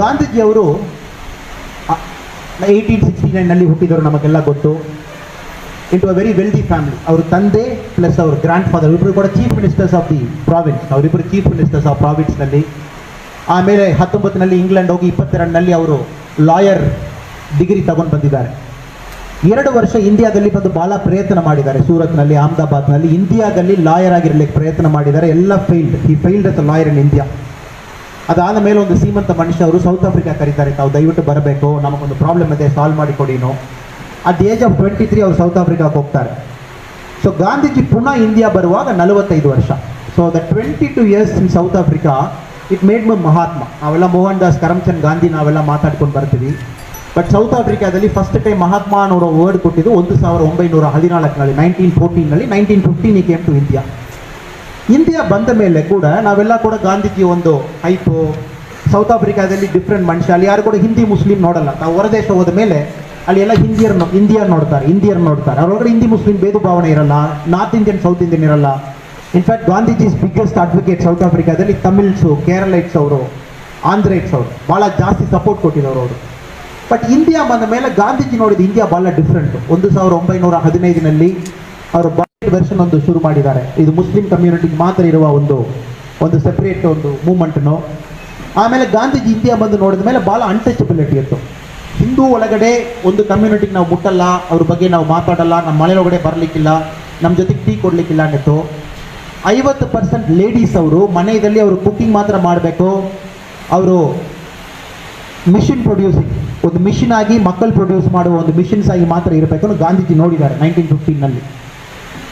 ಗಾಂಧೀಜಿಯವರು 1869 ಹುಟ್ಟಿದವರು, ನಮಗೆಲ್ಲ ಗೊತ್ತು. Into a very wealthy family. ಅವ್ರ ತಂದೆ ಪ್ಲಸ್ ಅವ್ರ ಗ್ರ್ಯಾಂಡ್ ಫಾದರ್ ಇಬ್ಬರು ಕೂಡ chief ministers of the province. ಅವರಿಬ್ಬರು ಚೀಫ್ ಮಿನಿಸ್ಟರ್ಸ್ ಆಫ್ ಪ್ರಾವಿನ್ಸ್ನಲ್ಲಿ. ಆಮೇಲೆ 19ನಲ್ಲಿ ಇಂಗ್ಲೆಂಡ್ ಹೋಗಿ 22ನಲ್ಲಿ ಅವರು ಲಾಯರ್ ಡಿಗ್ರಿ ತಗೊಂಡು ಬಂದಿದ್ದಾರೆ. 2 ವರ್ಷ ಇಂಡಿಯಾದಲ್ಲಿ ಬಂದು ಭಾಳ ಪ್ರಯತ್ನ ಮಾಡಿದ್ದಾರೆ. ಸೂರತ್ನಲ್ಲಿ, ಅಹಮದಾಬಾದ್ನಲ್ಲಿ ಇಂಡಿಯಾದಲ್ಲಿ ಲಾಯರ್ ಆಗಿರಲಿಕ್ಕೆ ಪ್ರಯತ್ನ ಮಾಡಿದ್ದಾರೆ. ಎಲ್ಲ failed. He failed us a lawyer in India. ಅದಾದ ಮೇಲೆ ಒಂದು ಶ್ರೀಮಂತ ಮನುಷ್ಯ ಅವರು ಸೌತ್ ಆಫ್ರಿಕಾ ಕರೀತಾರೆ, ತಾವು ದಯವಿಟ್ಟು ಬರಬೇಕು, ನಮಗೊಂದು ಪ್ರಾಬ್ಲಮ್ ಇದೆ, ಸಾಲ್ವ್ ಮಾಡಿ ಕೊಡಿನೋ. ಅಟ್ ದಿ ಏಜ್ ಆಫ್ 23 ಅವರು ಸೌತ್ ಆಫ್ರಿಕಾಕ್ಕೆ ಹೋಗ್ತಾರೆ. ಸೊ ಗಾಂಧೀಜಿ ಪುನಃ ಇಂಡಿಯಾ ಬರುವಾಗ 45 ವರ್ಷ. So the 22 years in south Africa it made ಮೈ ಮಹಾತ್ಮ. ನಾವೆಲ್ಲ ಮೋಹನ್ ದಾಸ್ ಕರಮ್ಚಂದ್ ಗಾಂಧಿ ನಾವೆಲ್ಲ ಮಾತಾಡ್ಕೊಂಡು ಬರ್ತೀವಿ. ಬಟ್ ಸೌತ್ ಆಫ್ರಿಕಾದಲ್ಲಿ ಫಸ್ಟ್ ಟೈಮ್ ಮಹಾತ್ಮ ಅನ್ನೋ ವರ್ಡ್ ಕೊಟ್ಟಿದ್ದು 1914ನಲ್ಲಿ, 1914ನಲ್ಲಿ. 1915 ಈ ಕೇಮ್ ಟು ಇಂಡಿಯಾ. ಇಂಡಿಯಾ ಬಂದ ಮೇಲೆ ಕೂಡ ನಾವೆಲ್ಲ ಕೂಡ ಗಾಂಧೀಜಿ ಒಂದು ಹೈಪು. ಸೌತ್ ಆಫ್ರಿಕಾದಲ್ಲಿ ಡಿಫ್ರೆಂಟ್ ಮನುಷ್ಯ. ಅಲ್ಲಿ ಯಾರು ಕೂಡ ಹಿಂದಿ ಮುಸ್ಲಿಂ ನೋಡಲ್ಲ. ತಾವು ಹೊರದೇಶ ಹೋದ ಮೇಲೆ ಅಲ್ಲಿ ಎಲ್ಲ ಇಂಡಿಯರ್ ನೋಡ್ತಾರೆ. ಅವರೊಳಗಡೆ ಹಿಂದಿ ಮುಸ್ಲಿಂ ಭೇದ ಭಾವನೆ ಇರಲ್ಲ. ನಾರ್ತ್ ಇಂಡಿಯನ್, ಸೌತ್ ಇಂಡಿಯನ್ ಇರಲ್ಲ. In fact Gandhiji's biggest advocate south ಆಫ್ರಿಕಾದಲ್ಲಿ ತಮಿಳ್ಸು, ಕೇರಳೈಟ್ಸ್ ಅವರು, ಆಂಧ್ರೈಟ್ಸ್ ಅವರು ಭಾಳ ಜಾಸ್ತಿ ಸಪೋರ್ಟ್ ಕೊಟ್ಟಿದ್ದವರು ಅವರು. ಬಟ್ ಇಂಡಿಯಾ ಬಂದ ಮೇಲೆ ಗಾಂಧೀಜಿ ನೋಡಿದ ಇಂಡಿಯಾ ಭಾಳ ಡಿಫ್ರೆಂಟ್. 1915ನಲ್ಲಿ ಅವರು ವರ್ಷನ್ ಒಂದು ಶುರು ಮಾಡಿದ್ದಾರೆ. ಇದು ಮುಸ್ಲಿಂ ಕಮ್ಯುನಿಟಿಗೆ ಮಾತ್ರ ಇರುವ ಒಂದು ಸೆಪರೇಟ್ ಒಂದು ಮೂವ್ಮೆಂಟ್ನು. ಆಮೇಲೆ ಗಾಂಧೀಜಿ ಇಂಡಿಯಾ ಬಂದು ನೋಡಿದ ಮೇಲೆ ಭಾಳ ಅನ್ಟಚಬಿಲಿಟಿ ಇತ್ತು. ಹಿಂದೂ ಒಳಗಡೆ ಒಂದು ಕಮ್ಯುನಿಟಿಗೆ ನಾವು ಮುಟ್ಟಲ್ಲ, ಅವ್ರ ಬಗ್ಗೆ ನಾವು ಮಾತಾಡಲ್ಲ, ನಮ್ಮ ಮನೆಯೊಳಗಡೆ ಬರಲಿಕ್ಕಿಲ್ಲ, ನಮ್ಮ ಜೊತೆಗೆ ಟೀ ಕೊಡಲಿಕ್ಕಿಲ್ಲ ಅನ್ನಿತ್ತು. 50% ಲೇಡೀಸ್ ಅವರು ಮನೆಯಲ್ಲಿ ಅವರು ಕುಕ್ಕಿಂಗ್ ಮಾತ್ರ ಮಾಡಬೇಕು. ಅವರು ಮಿಷಿನ್ ಪ್ರೊಡ್ಯೂಸಿಂಗ್, ಒಂದು ಮಿಷಿನ್ ಆಗಿ ಮಕ್ಕಳು ಪ್ರೊಡ್ಯೂಸ್ ಮಾಡುವ ಒಂದು ಮಿಷಿನ್ಸ್ ಆಗಿ ಮಾತ್ರ ಇರಬೇಕು ಅಂತ ಗಾಂಧೀಜಿ ನೋಡಿದ್ದಾರೆ 1915ನಲ್ಲಿ.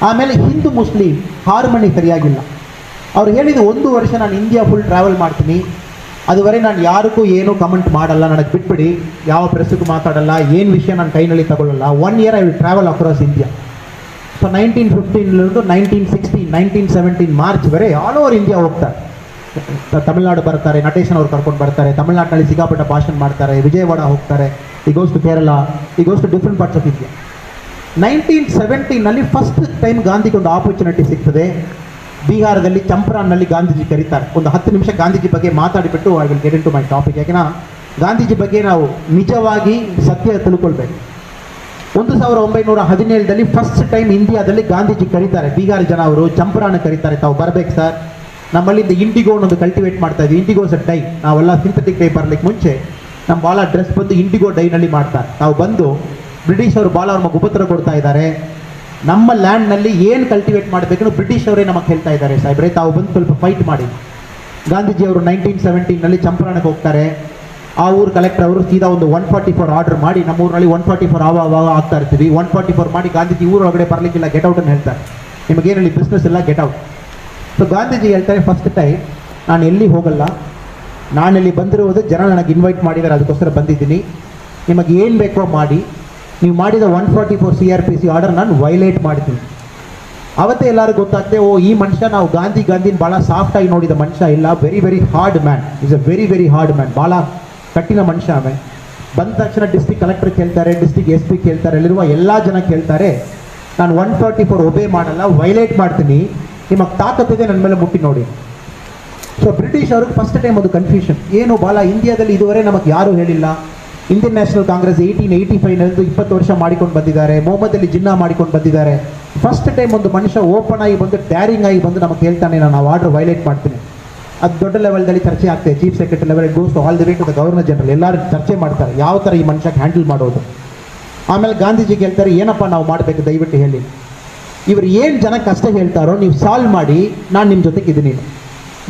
ಆಮೇಲೆ ಹಿಂದೂ ಮುಸ್ಲಿಂ ಹಾರ್ಮನಿ ಸರಿಯಾಗಿಲ್ಲ. ಅವ್ರು ಹೇಳಿದ 1 ವರ್ಷ ನಾನು ಇಂಡಿಯಾ ಫುಲ್ ಟ್ರಾವೆಲ್ ಮಾಡ್ತೀನಿ, ಅದುವರೆ ನಾನು ಯಾರಿಗೂ ಏನೂ ಕಮೆಂಟ್ ಮಾಡಲ್ಲ, ನನಗೆ ಬಿಟ್ಬಿಡಿ, ಯಾವ ಪ್ರೆಸ್ಸಿಗೂ ಮಾತಾಡಲ್ಲ, ಏನು ವಿಷಯ ನಾನು ಕೈನಲ್ಲಿ ತಗೊಳ್ಳಲ್ಲ. 1 year I will travel across India. So 1915 1916 1917 ಮಾರ್ಚ್ವರೆ all over India ಹೋಗ್ತಾರೆ. ತಮಿಳ್ನಾಡು ಬರ್ತಾರೆ, ನಟೇಶನ್ ಅವ್ರು ಕರ್ಕೊಂಡು ಬರ್ತಾರೆ. ತಮಿಳ್ನಾಡಿನಲ್ಲಿ ಸಿಕ್ಕಾಪಟ್ಟ ಭಾಷಣ ಮಾಡ್ತಾರೆ. ವಿಜಯವಾಡ ಹೋಗ್ತಾರೆ. ಈ goes to Kerala, he goes to different parts of India. 1917ನಲ್ಲಿ ಫಸ್ಟ್ ಟೈಮ್ ಗಾಂಧಿಗೆ ಒಂದು ಆಪರ್ಚುನಿಟಿ ಸಿಗ್ತದೆ. ಬಿಹಾರದಲ್ಲಿ ಚಂಪಾರನ್ನಲ್ಲಿ ಗಾಂಧೀಜಿ ಕರೀತಾರೆ. ಒಂದು 10 ನಿಮಿಷ ಗಾಂಧೀಜಿ ಬಗ್ಗೆ ಮಾತಾಡಿಬಿಟ್ಟು I will get into my topic. ಯಾಕೆಂದ್ರೆ ಗಾಂಧೀಜಿ ಬಗ್ಗೆ ನಾವು ನಿಜವಾಗಿ ಸತ್ಯ ತಿಳ್ಕೊಳ್ಬೇಕು. 1917ದಲ್ಲಿ ಫಸ್ಟ್ ಟೈಮ್ ಇಂಡಿಯಾದಲ್ಲಿ ಗಾಂಧೀಜಿ ಕರೀತಾರೆ. ಬಿಹಾರ ಜನ ಅವರು ಚಂಪಾರನ್ ಕರೀತಾರೆ, ತಾವು ಬರಬೇಕು ಸರ್, ನಮ್ಮಲ್ಲಿಂದ ಇಂಡಿಗೋ ಅನ್ನೋದು ಕಲ್ಟಿವೇಟ್ ಮಾಡ್ತಾ ಇದ್ವಿ. ಇಂಡಿಗೋ ಸರ್ ಡೈ, ನಾವೆಲ್ಲ ಸಿಂಥೆಟಿಕ್ ಡೈ ಬರಲಿಕ್ಕೆ ಮುಂಚೆ ನಮ್ಮ ಭಾಳ ಡ್ರೆಸ್ ಬಂದು ಇಂಡಿಗೋ ಡೈನಲ್ಲಿ ಮಾಡ್ತಾರೆ. ತಾವು ಬಂದು ಬ್ರಿಟಿಷ್ ಅವರು ಭಾಳ ಅವ್ರ ಉಪದ್ರ ಕೊಡ್ತಾ ಇದ್ದಾರೆ. ನಮ್ಮ ಲ್ಯಾಂಡ್ನಲ್ಲಿ ಏನು ಕಲ್ಟಿವೇಟ್ ಮಾಡಬೇಕು ಬ್ರಿಟಿಷ್ ಅವರೇ ನಮಗೆ ಹೇಳ್ತಾ ಇದ್ದಾರೆ ಸಾಹೇಬ್ರೆ, ತಾವು ಬಂದು ಸ್ವಲ್ಪ ಫೈಟ್ ಮಾಡಿ. ಗಾಂಧೀಜಿ ಅವರು 1917ನಲ್ಲಿ ಚಂಪಾರಣಕ್ಕೆ ಹೋಗ್ತಾರೆ. ಆ ಊರು ಕಲೆಕ್ಟರ್ ಅವರು ಸೀದಾ ಒಂದು 144 ಆರ್ಡರ್ ಮಾಡಿ, ನಮ್ಮ ಊರಿನಲ್ಲಿ 144 ಆವಾಗ ಆಗ್ತಾ ಇರ್ತೀವಿ. 144 ಮಾಡಿ ಗಾಂಧೀಜಿ ಊರೊಳಗಡೆ ಬರಲಿಕ್ಕಿಲ್ಲ, ಗೆಟ್ ಔಟ್ ಅಂತ ಹೇಳ್ತಾರೆ. ನಿಮಗೇನಲ್ಲಿ ಬಿಸ್ನೆಸ್ ಇಲ್ಲ, ಗೆಟ್ ಔಟ್. ಸೊ ಗಾಂಧೀಜಿ ಹೇಳ್ತಾರೆ, ಫಸ್ಟ್ ಟೈಮ್ ನಾನು ಎಲ್ಲಿ ಹೋಗಲ್ಲ, ನಾನೆಲ್ಲಿ ಬಂದಿರುವುದು ಜನ ನನಗೆ ಇನ್ವೈಟ್ ಮಾಡಿದ್ದಾರೆ, ಅದಕ್ಕೋಸ್ಕರ ಬಂದಿದ್ದೀನಿ. ನಿಮಗೆ ಏನು ಬೇಕೋ ಮಾಡಿ, ನೀವು ಮಾಡಿದ 144 CRPC ಆರ್ಡರ್ ನಾನು ವೈಲೇಟ್ ಮಾಡ್ತೀನಿ. ಅವತ್ತೇ ಎಲ್ಲರಿಗೂ ಗೊತ್ತಾಗ್ತದೆ, ಓ ಈ ಮನುಷ್ಯ ನಾವು ಗಾಂಧಿನ ಭಾಳ ಸಾಫ್ಟಾಗಿ ನೋಡಿದ ಮನುಷ್ಯ ಇಲ್ಲ, very very hard man. Is a very very hard man, ಭಾಳ ಕಠಿಣ ಮನುಷ್ಯ. ಅವೇ ಬಂದ ತಕ್ಷಣ ಡಿಸ್ಟ್ರಿಕ್ಟ್ ಕಲೆಕ್ಟರ್ ಕೇಳ್ತಾರೆ, ಡಿಸ್ಟ್ರಿಕ್ಟ್ SP ಕೇಳ್ತಾರೆ, ಅಲ್ಲಿರುವ ಎಲ್ಲ ಜನ ಕೇಳ್ತಾರೆ. ನಾನು 144 ಒಬೇ ಮಾಡಲ್ಲ, ವೈಲೇಟ್ ಮಾಡ್ತೀನಿ, ನಿಮಗೆ ತಾಕತ್ತಿದೆ ನನ್ನ ಮೇಲೆ ಮುಟ್ಟಿ ನೋಡಿ. ಸೊ ಬ್ರಿಟಿಷ್ ಅವ್ರಿಗೆ ಫಸ್ಟ್ ಟೈಮ್ ಒಂದು ಕನ್ಫ್ಯೂಷನ್ ಏನು, ಭಾಳ ಇಂಡಿಯಾದಲ್ಲಿ ಇದುವರೆ ನಮಗೆ ಯಾರೂ ಹೇಳಿಲ್ಲ. ಇಂಡಿಯನ್ ನ್ಯಾಷನಲ್ ಕಾಂಗ್ರೆಸ್ 1885 20 ವರ್ಷ ಮಾಡಿಕೊಂಡು ಬಂದಿದ್ದಾರೆ. ಮೊಹಮ್ಮದ್ ಅಲಿ ಜಿನ್ನಾ ಮಾಡಿಕೊಂಡು ಬಂದಿದ್ದಾರೆ. ಫಸ್ಟ್ ಟೈಮ್ ಒಂದು ಮನುಷ್ಯ ಓಪನ್ ಆಗಿ ಬಂದು ಡ್ಯಾರಿಂಗ್ ಆಗಿ ಬಂದು ನಮಗೆ ಹೇಳ್ತಾನೆ, ನಾನು ಆರ್ಡರ್ ವೈಲೇಟ್ ಮಾಡ್ತೀನಿ. ಅದು ದೊಡ್ಡ ಲೆವೆಲ್ದಲ್ಲಿ ಚರ್ಚೆ ಆಗ್ತದೆ. Chief secretary level, it goes to all the way to the governor general. ಎಲ್ಲರೂ ಚರ್ಚೆ ಮಾಡ್ತಾರೆ ಯಾವ ಥರ ಈ ಮನುಷ್ಯಕ್ಕೆ ಹ್ಯಾಂಡಲ್ ಮಾಡೋದು. ಆಮೇಲೆ ಗಾಂಧೀಜಿಗೆ ಹೇಳ್ತಾರೆ, ಏನಪ್ಪ ನಾವು ಮಾಡಬೇಕು ದಯವಿಟ್ಟು ಹೇಳಿ. ಇವರು ಏನು ಜನ ಕಷ್ಟ ಹೇಳ್ತಾರೋ ನೀವು ಸಾಲ್ವ್ ಮಾಡಿ, ನಾನು ನಿಮ್ಮ ಜೊತೆಗೆ ಇದ್ದೀನಿ.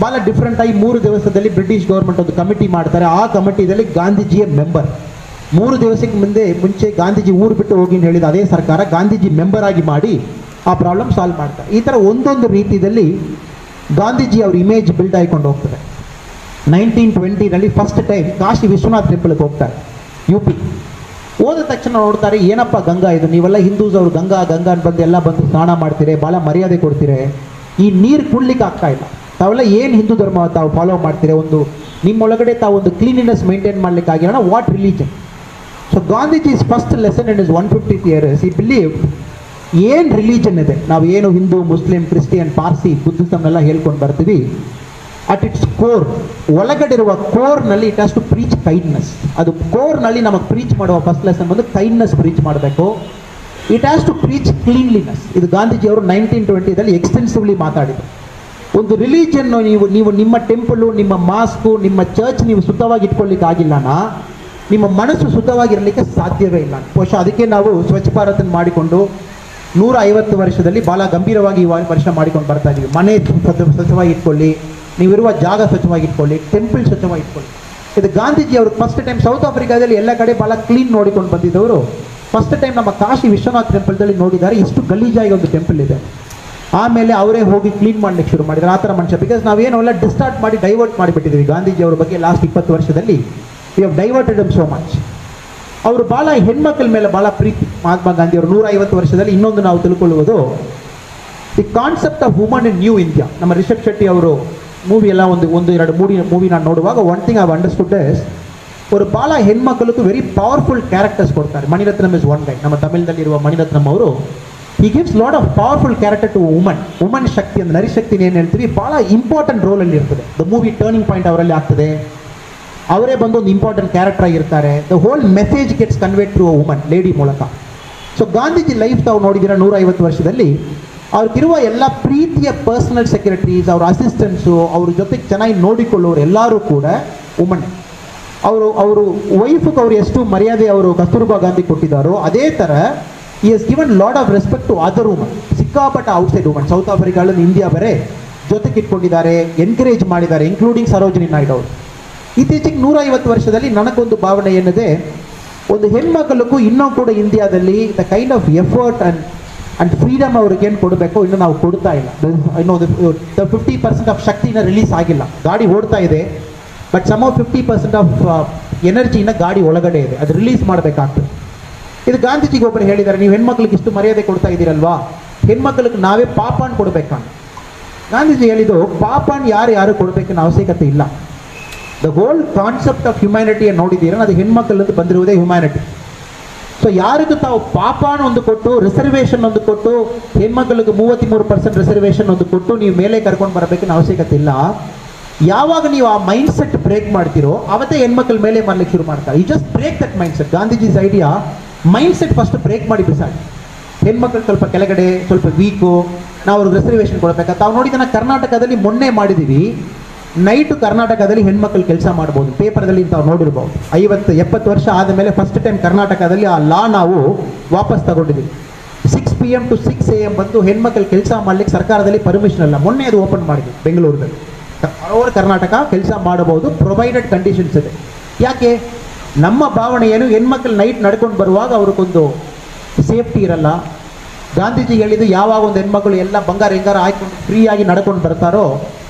ಭಾಳ ಡಿಫ್ರೆಂಟಾಗಿ 3 ದಿವಸದಲ್ಲಿ ಬ್ರಿಟಿಷ್ ಗೌರ್ಮೆಂಟ್ ಒಂದು ಕಮಿಟಿ ಮಾಡ್ತಾರೆ. ಆ ಕಮಿಟಿಯಲ್ಲಿ ಗಾಂಧೀಜಿಯ ಮೆಂಬರ್. 3 ದಿವಸಕ್ಕೆ ಮುಂಚೆ ಗಾಂಧೀಜಿ ಊರು ಬಿಟ್ಟು ಹೋಗಿ ಅಂತ ಹೇಳಿದ ಅದೇ ಸರ್ಕಾರ ಗಾಂಧೀಜಿ ಮೆಂಬರ್ ಆಗಿ ಮಾಡಿ ಆ ಪ್ರಾಬ್ಲಮ್ ಸಾಲ್ವ್ ಮಾಡ್ತಾರೆ. ಈ ಥರ ಒಂದೊಂದು ರೀತಿಯಲ್ಲಿ ಗಾಂಧೀಜಿ ಅವ್ರ ಇಮೇಜ್ ಬಿಲ್ಡ್ ಆಗಿಕೊಂಡು ಹೋಗ್ತದೆ. 1920ನಲ್ಲಿ ಫಸ್ಟ್ ಟೈಮ್ ಕಾಶಿ ವಿಶ್ವನಾಥ್ ಟೆಂಪಲ್ಗೆ ಹೋಗ್ತಾರೆ, UP. ಹೋದ ತಕ್ಷಣ ನೋಡ್ತಾರೆ, ಏನಪ್ಪ ಗಂಗಾ ಇದು, ನೀವೆಲ್ಲ ಹಿಂದೂಸ್ ಅವರು ಗಂಗಾ ಗಂಗಾ ಅಂತ ಬಂದು ಎಲ್ಲ ಬಂದು ಸ್ನಾನ ಮಾಡ್ತೀರಿ, ಭಾಳ ಮರ್ಯಾದೆ ಕೊಡ್ತೀರಿ, ಈ ನೀರು ಕುಡ್ಲಿಕ್ಕೆ ಆಗ್ತಾ ಇಲ್ಲ. ತಾವೆಲ್ಲ ಏನು ಹಿಂದೂ ಧರ್ಮ ತಾವು ಫಾಲೋ ಮಾಡ್ತೀರಿ, ಒಂದು ನಿಮ್ಮೊಳಗಡೆ ತಾವು ಒಂದು ಕ್ಲೀನಿನೆಸ್ ಮೇಂಟೈನ್ ಮಾಡಲಿಕ್ಕಾಗಿರೋಣ, what religion. So Gandhiji's first lesson in his 150th year he believe ಏನು ರಿಲಿಜನ್ ಇದೆ, ನಾವು ಏನು ಹಿಂದೂ ಮುಸ್ಲಿಂ ಕ್ರಿಸ್ಟಿಯನ್ ಪಾರ್ಸಿ ಬುದ್ಧಿಸಮ್ನೆಲ್ಲ ಹೇಳ್ಕೊಂಡು ಬರ್ತೀವಿ, ಅಟ್ ಇಟ್ಸ್ ಕೋರ್, ಒಳಗಡೆ ಇರುವ ಕೋರ್ನಲ್ಲಿ it has to preach kindness. ಅದು ಕೋರ್ನಲ್ಲಿ ನಮಗೆ ಪ್ರೀಚ್ ಮಾಡುವ ಫಸ್ಟ್ ಲೆಸನ್ ಬಂದು ಕೈಂಡ್ನೆಸ್ ಪ್ರೀಚ್ ಮಾಡಬೇಕು. It has to preach cleanliness. ಇದು ಗಾಂಧೀಜಿಯವರು 1920ದಲ್ಲಿ ಎಕ್ಸ್ಟೆನ್ಸಿವ್ಲಿ ಮಾತಾಡಿದರು. ಒಂದು ರಿಲಿಜನ್ನು ನೀವು ನಿಮ್ಮ ಟೆಂಪಲು, ನಿಮ್ಮ ಮಾಸ್ಕು, ನಿಮ್ಮ ಚರ್ಚ್ ನೀವು ಶುದ್ಧವಾಗಿ ಇಟ್ಕೊಳ್ಳಿಕ್ಕೆ ಆಗಿಲ್ಲನಾ ನಿಮ್ಮ ಮನಸ್ಸು ಶುದ್ಧವಾಗಿರಲಿಕ್ಕೆ ಸಾಧ್ಯವೇ ಇಲ್ಲ. ಬಹುಶಃ ಅದಕ್ಕೆ ನಾವು ಸ್ವಚ್ಛ ಭಾರತನ ಮಾಡಿಕೊಂಡು 150 ವರ್ಷದಲ್ಲಿ ಭಾಳ ಗಂಭೀರವಾಗಿ ಈ ವರ್ಷ ಮಾಡಿಕೊಂಡು ಬರ್ತಾ ಇದ್ದೀವಿ. ಮನೆ ಸ್ವಚ್ಛವಾಗಿ ಇಟ್ಕೊಳ್ಳಿ, ನೀವಿರುವ ಜಾಗ ಸ್ವಚ್ಛವಾಗಿ ಇಟ್ಕೊಳ್ಳಿ, ಟೆಂಪಲ್ ಸ್ವಚ್ಛವಾಗಿ ಇಟ್ಕೊಳ್ಳಿ. ಇದು ಗಾಂಧೀಜಿ ಅವರು ಫಸ್ಟ್ ಟೈಮ್ ಸೌತ್ ಆಫ್ರಿಕಾದಲ್ಲಿ ಎಲ್ಲ ಕಡೆ ಭಾಳ ಕ್ಲೀನ್ ನೋಡಿಕೊಂಡು ಬಂದಿದ್ದವರು ಫಸ್ಟ್ ಟೈಮ್ ನಮ್ಮ ಕಾಶಿ ವಿಶ್ವನಾಥ್ ಟೆಂಪಲ್ದಲ್ಲಿ ನೋಡಿದ್ದಾರೆ ಎಷ್ಟು ಗಲೀಜಾಗಿ ಒಂದು ಟೆಂಪಲ್ ಇದೆ. ಆಮೇಲೆ ಅವರೇ ಹೋಗಿ ಕ್ಲೀನ್ ಮಾಡ್ಲಿಕ್ಕೆ ಶುರು ಮಾಡಿದ್ದಾರೆ. ಆ ಥರ ಮನುಷ್ಯ, ಬಿಕಾಸ್ ನಾವೇನೋ ಎಲ್ಲ ಡಿಸ್ಟಾರ್ಟ್ ಮಾಡಿ ಡೈವರ್ಟ್ ಮಾಡಿಬಿಟ್ಟಿದ್ದೀವಿ ಗಾಂಧೀಜಿ ಅವರ ಬಗ್ಗೆ. ಲಾಸ್ಟ್ 20 ವರ್ಷದಲ್ಲಿ we have diverted them so much. ಅವರು ಭಾಳ ಹೆಣ್ಮಕ್ಳ ಮೇಲೆ ಭಾಳ ಪ್ರೀತಿ. ಮಹಾತ್ಮ ಗಾಂಧಿ ಅವರು 150 ವರ್ಷದಲ್ಲಿ ಇನ್ನೊಂದು ನಾವು ತಿಳ್ಕೊಳ್ಳುವುದು the concept of woman in new India. ನಮ್ಮ ರಿಷಬ್ ಶೆಟ್ಟಿ ಅವರು ಮೂವಿ ಎಲ್ಲ ಒಂದು ಎರಡು ಮೂವಿ ನಾನು ನೋಡುವಾಗ one thing I understood is ಅವರು ಭಾಳ ಹೆಣ್ಮಕ್ಳಿಗೂ ವೆರಿ ಪವರ್ಫುಲ್ ಕ್ಯಾರೆಕ್ಟರ್ಸ್ ಕೊಡ್ತಾರೆ. ಮಣಿರತ್ನಂ ಇಸ್ ಒನ್ ಗೈ. ನಮ್ಮ ತಮಿಳ್ನಲ್ಲಿರುವ ಮಣಿರತ್ನಂ ಅವರು he gives lot of powerful character to woman ಶಕ್ತಿ ಅಂತ, ನರಿಶಕ್ತಿನ ಏನು ಹೇಳ್ತೀವಿ, ಭಾಳ ಇಂಪಾರ್ಟೆಂಟ್ ರೋಲಲ್ಲಿ ಇರ್ತದೆ. ದ ಮೂವಿ ಟರ್ನಿಂಗ್ ಪಾಯಿಂಟ್ ಅವರಲ್ಲಿ ಆಗ್ತದೆ. ಅವರೇ ಬಂದು ಒಂದು ಇಂಪಾರ್ಟೆಂಟ್ ಕ್ಯಾರೆಕ್ಟರ್ ಆಗಿರ್ತಾರೆ. The whole message gets conveyed through a woman, lady ಮೂಲಕ. ಸೊ ಗಾಂಧೀಜಿ ಲೈಫ್ ತಾವು ನೋಡಿದಿರ 150 ವರ್ಷದಲ್ಲಿ ಅವ್ರಿಗಿರುವ ಎಲ್ಲ ಪ್ರೀತಿಯ ಪರ್ಸನಲ್ ಸೆಕ್ರೆಟರೀಸ್, ಅವ್ರ ಅಸಿಸ್ಟೆಂಟ್ಸು, ಅವ್ರ ಜೊತೆಗೆ ಚೆನ್ನಾಗಿ ನೋಡಿಕೊಳ್ಳೋರು ಎಲ್ಲರೂ ಕೂಡ ವುಮನ್. ಅವರು ವೈಫ್ಗೆ ಅವರು ಎಷ್ಟು ಮರ್ಯಾದೆ ಅವರು ಕಸ್ತೂರ್ಬಾ ಗಾಂಧಿ ಕೊಟ್ಟಿದ್ದಾರೋ ಅದೇ ಥರ he has given lot of respect to other woman. ಸಿಕ್ಕಾಪಟ್ಟ ಔಟ್ಸೈಡ್ ವುಮನ್, ಸೌತ್ ಆಫ್ರಿಕಾದಲ್ಲಿ ಇಂಡಿಯಾ ಬರೇ ಜೊತೆಗೆ ಇಟ್ಕೊಂಡಿದ್ದಾರೆ, ಎನ್ಕರೇಜ್ ಮಾಡಿದ್ದಾರೆ, ಇನ್ಕ್ಲೂಡಿಂಗ್ ಸರೋಜಿನಿ ನಾಯ್ಡು ಅವರು. ಇತ್ತೀಚೆಗೆ 150 ವರ್ಷದಲ್ಲಿ ನನಗೊಂದು ಭಾವನೆ ಏನಿದೆ, ಒಂದು ಹೆಣ್ಮಕ್ಳಿಗೂ ಇನ್ನೂ ಕೂಡ ಇಂಡಿಯಾದಲ್ಲಿ the kind of effort and freedom ಅವ್ರಿಗೆ ಏನು ಕೊಡಬೇಕು ಇನ್ನೂ ನಾವು ಕೊಡ್ತಾ ಇಲ್ಲ. ಇನ್ನೂ 50% ಆಫ್ ಶಕ್ತಿನ ರಿಲೀಸ್ ಆಗಿಲ್ಲ. ಗಾಡಿ ಓಡ್ತಾ ಇದೆ, ಬಟ್ ಸಮ್ 50% ಆಫ್ ಎನರ್ಜಿನ ಗಾಡಿ ಒಳಗಡೆ ಇದೆ, ಅದು ರಿಲೀಸ್ ಮಾಡಬೇಕಾಗ್ತದೆ. ಇದು ಗಾಂಧೀಜಿಗೆ ಒಬ್ಬರು ಹೇಳಿದ್ದಾರೆ, ನೀವು ಹೆಣ್ಮಕ್ಳಿಗೆ ಇಷ್ಟು ಮರ್ಯಾದೆ ಕೊಡ್ತಾ ಇದ್ದೀರಲ್ವಾ, ಹೆಣ್ಮಕ್ಳಿಗೆ ನಾವೇ ಪಾಪಾನ್ ಕೊಡಬೇಕಂತ. ಗಾಂಧೀಜಿ ಹೇಳಿದ್ದು ಪಾಪಾನ್ ಯಾರು ಕೊಡಬೇಕನ್ನ ಅವಶ್ಯಕತೆ ಇಲ್ಲ. The whole concept of humanity ನೋಡಿದ್ದೀರ, ಅದು ಹೆಣ್ಮಕ್ಳದ್ದು ಬಂದಿರುವುದೇ ಹ್ಯುಮ್ಯಾನಿಟಿ. ಸೊ ಯಾರಿಗೂ ತಾವು ಪಾಪಾನ ಒಂದು ಕೊಟ್ಟು, ರಿಸರ್ವೇಷನ್ ಒಂದು ಕೊಟ್ಟು, ಹೆಣ್ಮಕ್ಳಿಗೆ 33% ರಿಸರ್ವೇಷನ್ ಒಂದು ಕೊಟ್ಟು ನೀವು ಮೇಲೆ ಕರ್ಕೊಂಡು ಬರಬೇಕನ್ನ ಅವಶ್ಯಕತೆ ಇಲ್ಲ. ಯಾವಾಗ ನೀವು ಆ ಮೈಂಡ್ ಸೆಟ್ ಬ್ರೇಕ್ ಮಾಡ್ತೀರೋ ಅವತ್ತೇ ಹೆಣ್ಮಕ್ಳ ಮೇಲೆ ಮಾಡ್ಲಿಕ್ಕೆ ಶುರು ಮಾಡ್ತಾರೆ. You just break that mindset. Gandhiji's idea mindset first break ಮಾಡಿ ಬಿಸಾಡಿ. ಹೆಣ್ಮಕ್ಳು ಸ್ವಲ್ಪ ಕೆಳಗಡೆ, ಸ್ವಲ್ಪ ವೀಕು, ನಾವು ಅವ್ರಿಗೆ ರಿಸರ್ವೇಷನ್ ಕೊಡಬೇಕಾ. ತಾವು ನೋಡಿದ ಕರ್ನಾಟಕದಲ್ಲಿ ಮೊನ್ನೆ ಮಾಡಿದ್ದೀವಿ, ನೈಟು ಕರ್ನಾಟಕದಲ್ಲಿ ಹೆಣ್ಮಕ್ಳು ಕೆಲಸ ಮಾಡ್ಬೋದು. ಪೇಪರ್ದಲ್ಲಿ ತಾವು ನೋಡಿರ್ಬೋದು. 50-70 ವರ್ಷ ಆದಮೇಲೆ ಫಸ್ಟ್ ಟೈಮ್ ಕರ್ನಾಟಕದಲ್ಲಿ ಆ ಲಾ ನಾವು ವಾಪಸ್ ತಗೊಂಡಿದ್ದೀವಿ. 6 PM to 6 AM ಬಂದು ಹೆಣ್ಮಕ್ಳು ಕೆಲಸ ಮಾಡ್ಲಿಕ್ಕೆ ಸರ್ಕಾರದಲ್ಲಿ ಪರ್ಮಿಷನ್ ಅಲ್ಲ. ಮೊನ್ನೆ ಅದು ಓಪನ್ ಮಾಡಿದ್ವಿ ಬೆಂಗಳೂರಲ್ಲಿ. ಅವರ ಕರ್ನಾಟಕ ಕೆಲಸ ಮಾಡಬಹುದು, ಪ್ರೊವೈಡೆಡ್ ಕಂಡೀಷನ್ಸ್ ಇದೆ. ಯಾಕೆ? ನಮ್ಮ ಭಾವನೆ ಏನು, ಹೆಣ್ಮಕ್ಳು ನೈಟ್ ನಡ್ಕೊಂಡು ಬರುವಾಗ ಅವ್ರಿಗೊಂದು ಸೇಫ್ಟಿ ಇರಲ್ಲ. ಗಾಂಧೀಜಿ ಹೇಳಿದ್ದು, ಯಾವಾಗ ಒಂದು ಹೆಣ್ಮಕ್ಳು ಎಲ್ಲ ಬಂಗಾರ ಹೆಂಗಾರ ಹಾಕೊಂಡು ಫ್ರೀಯಾಗಿ ನಡ್ಕೊಂಡು ಬರ್ತಾರೋ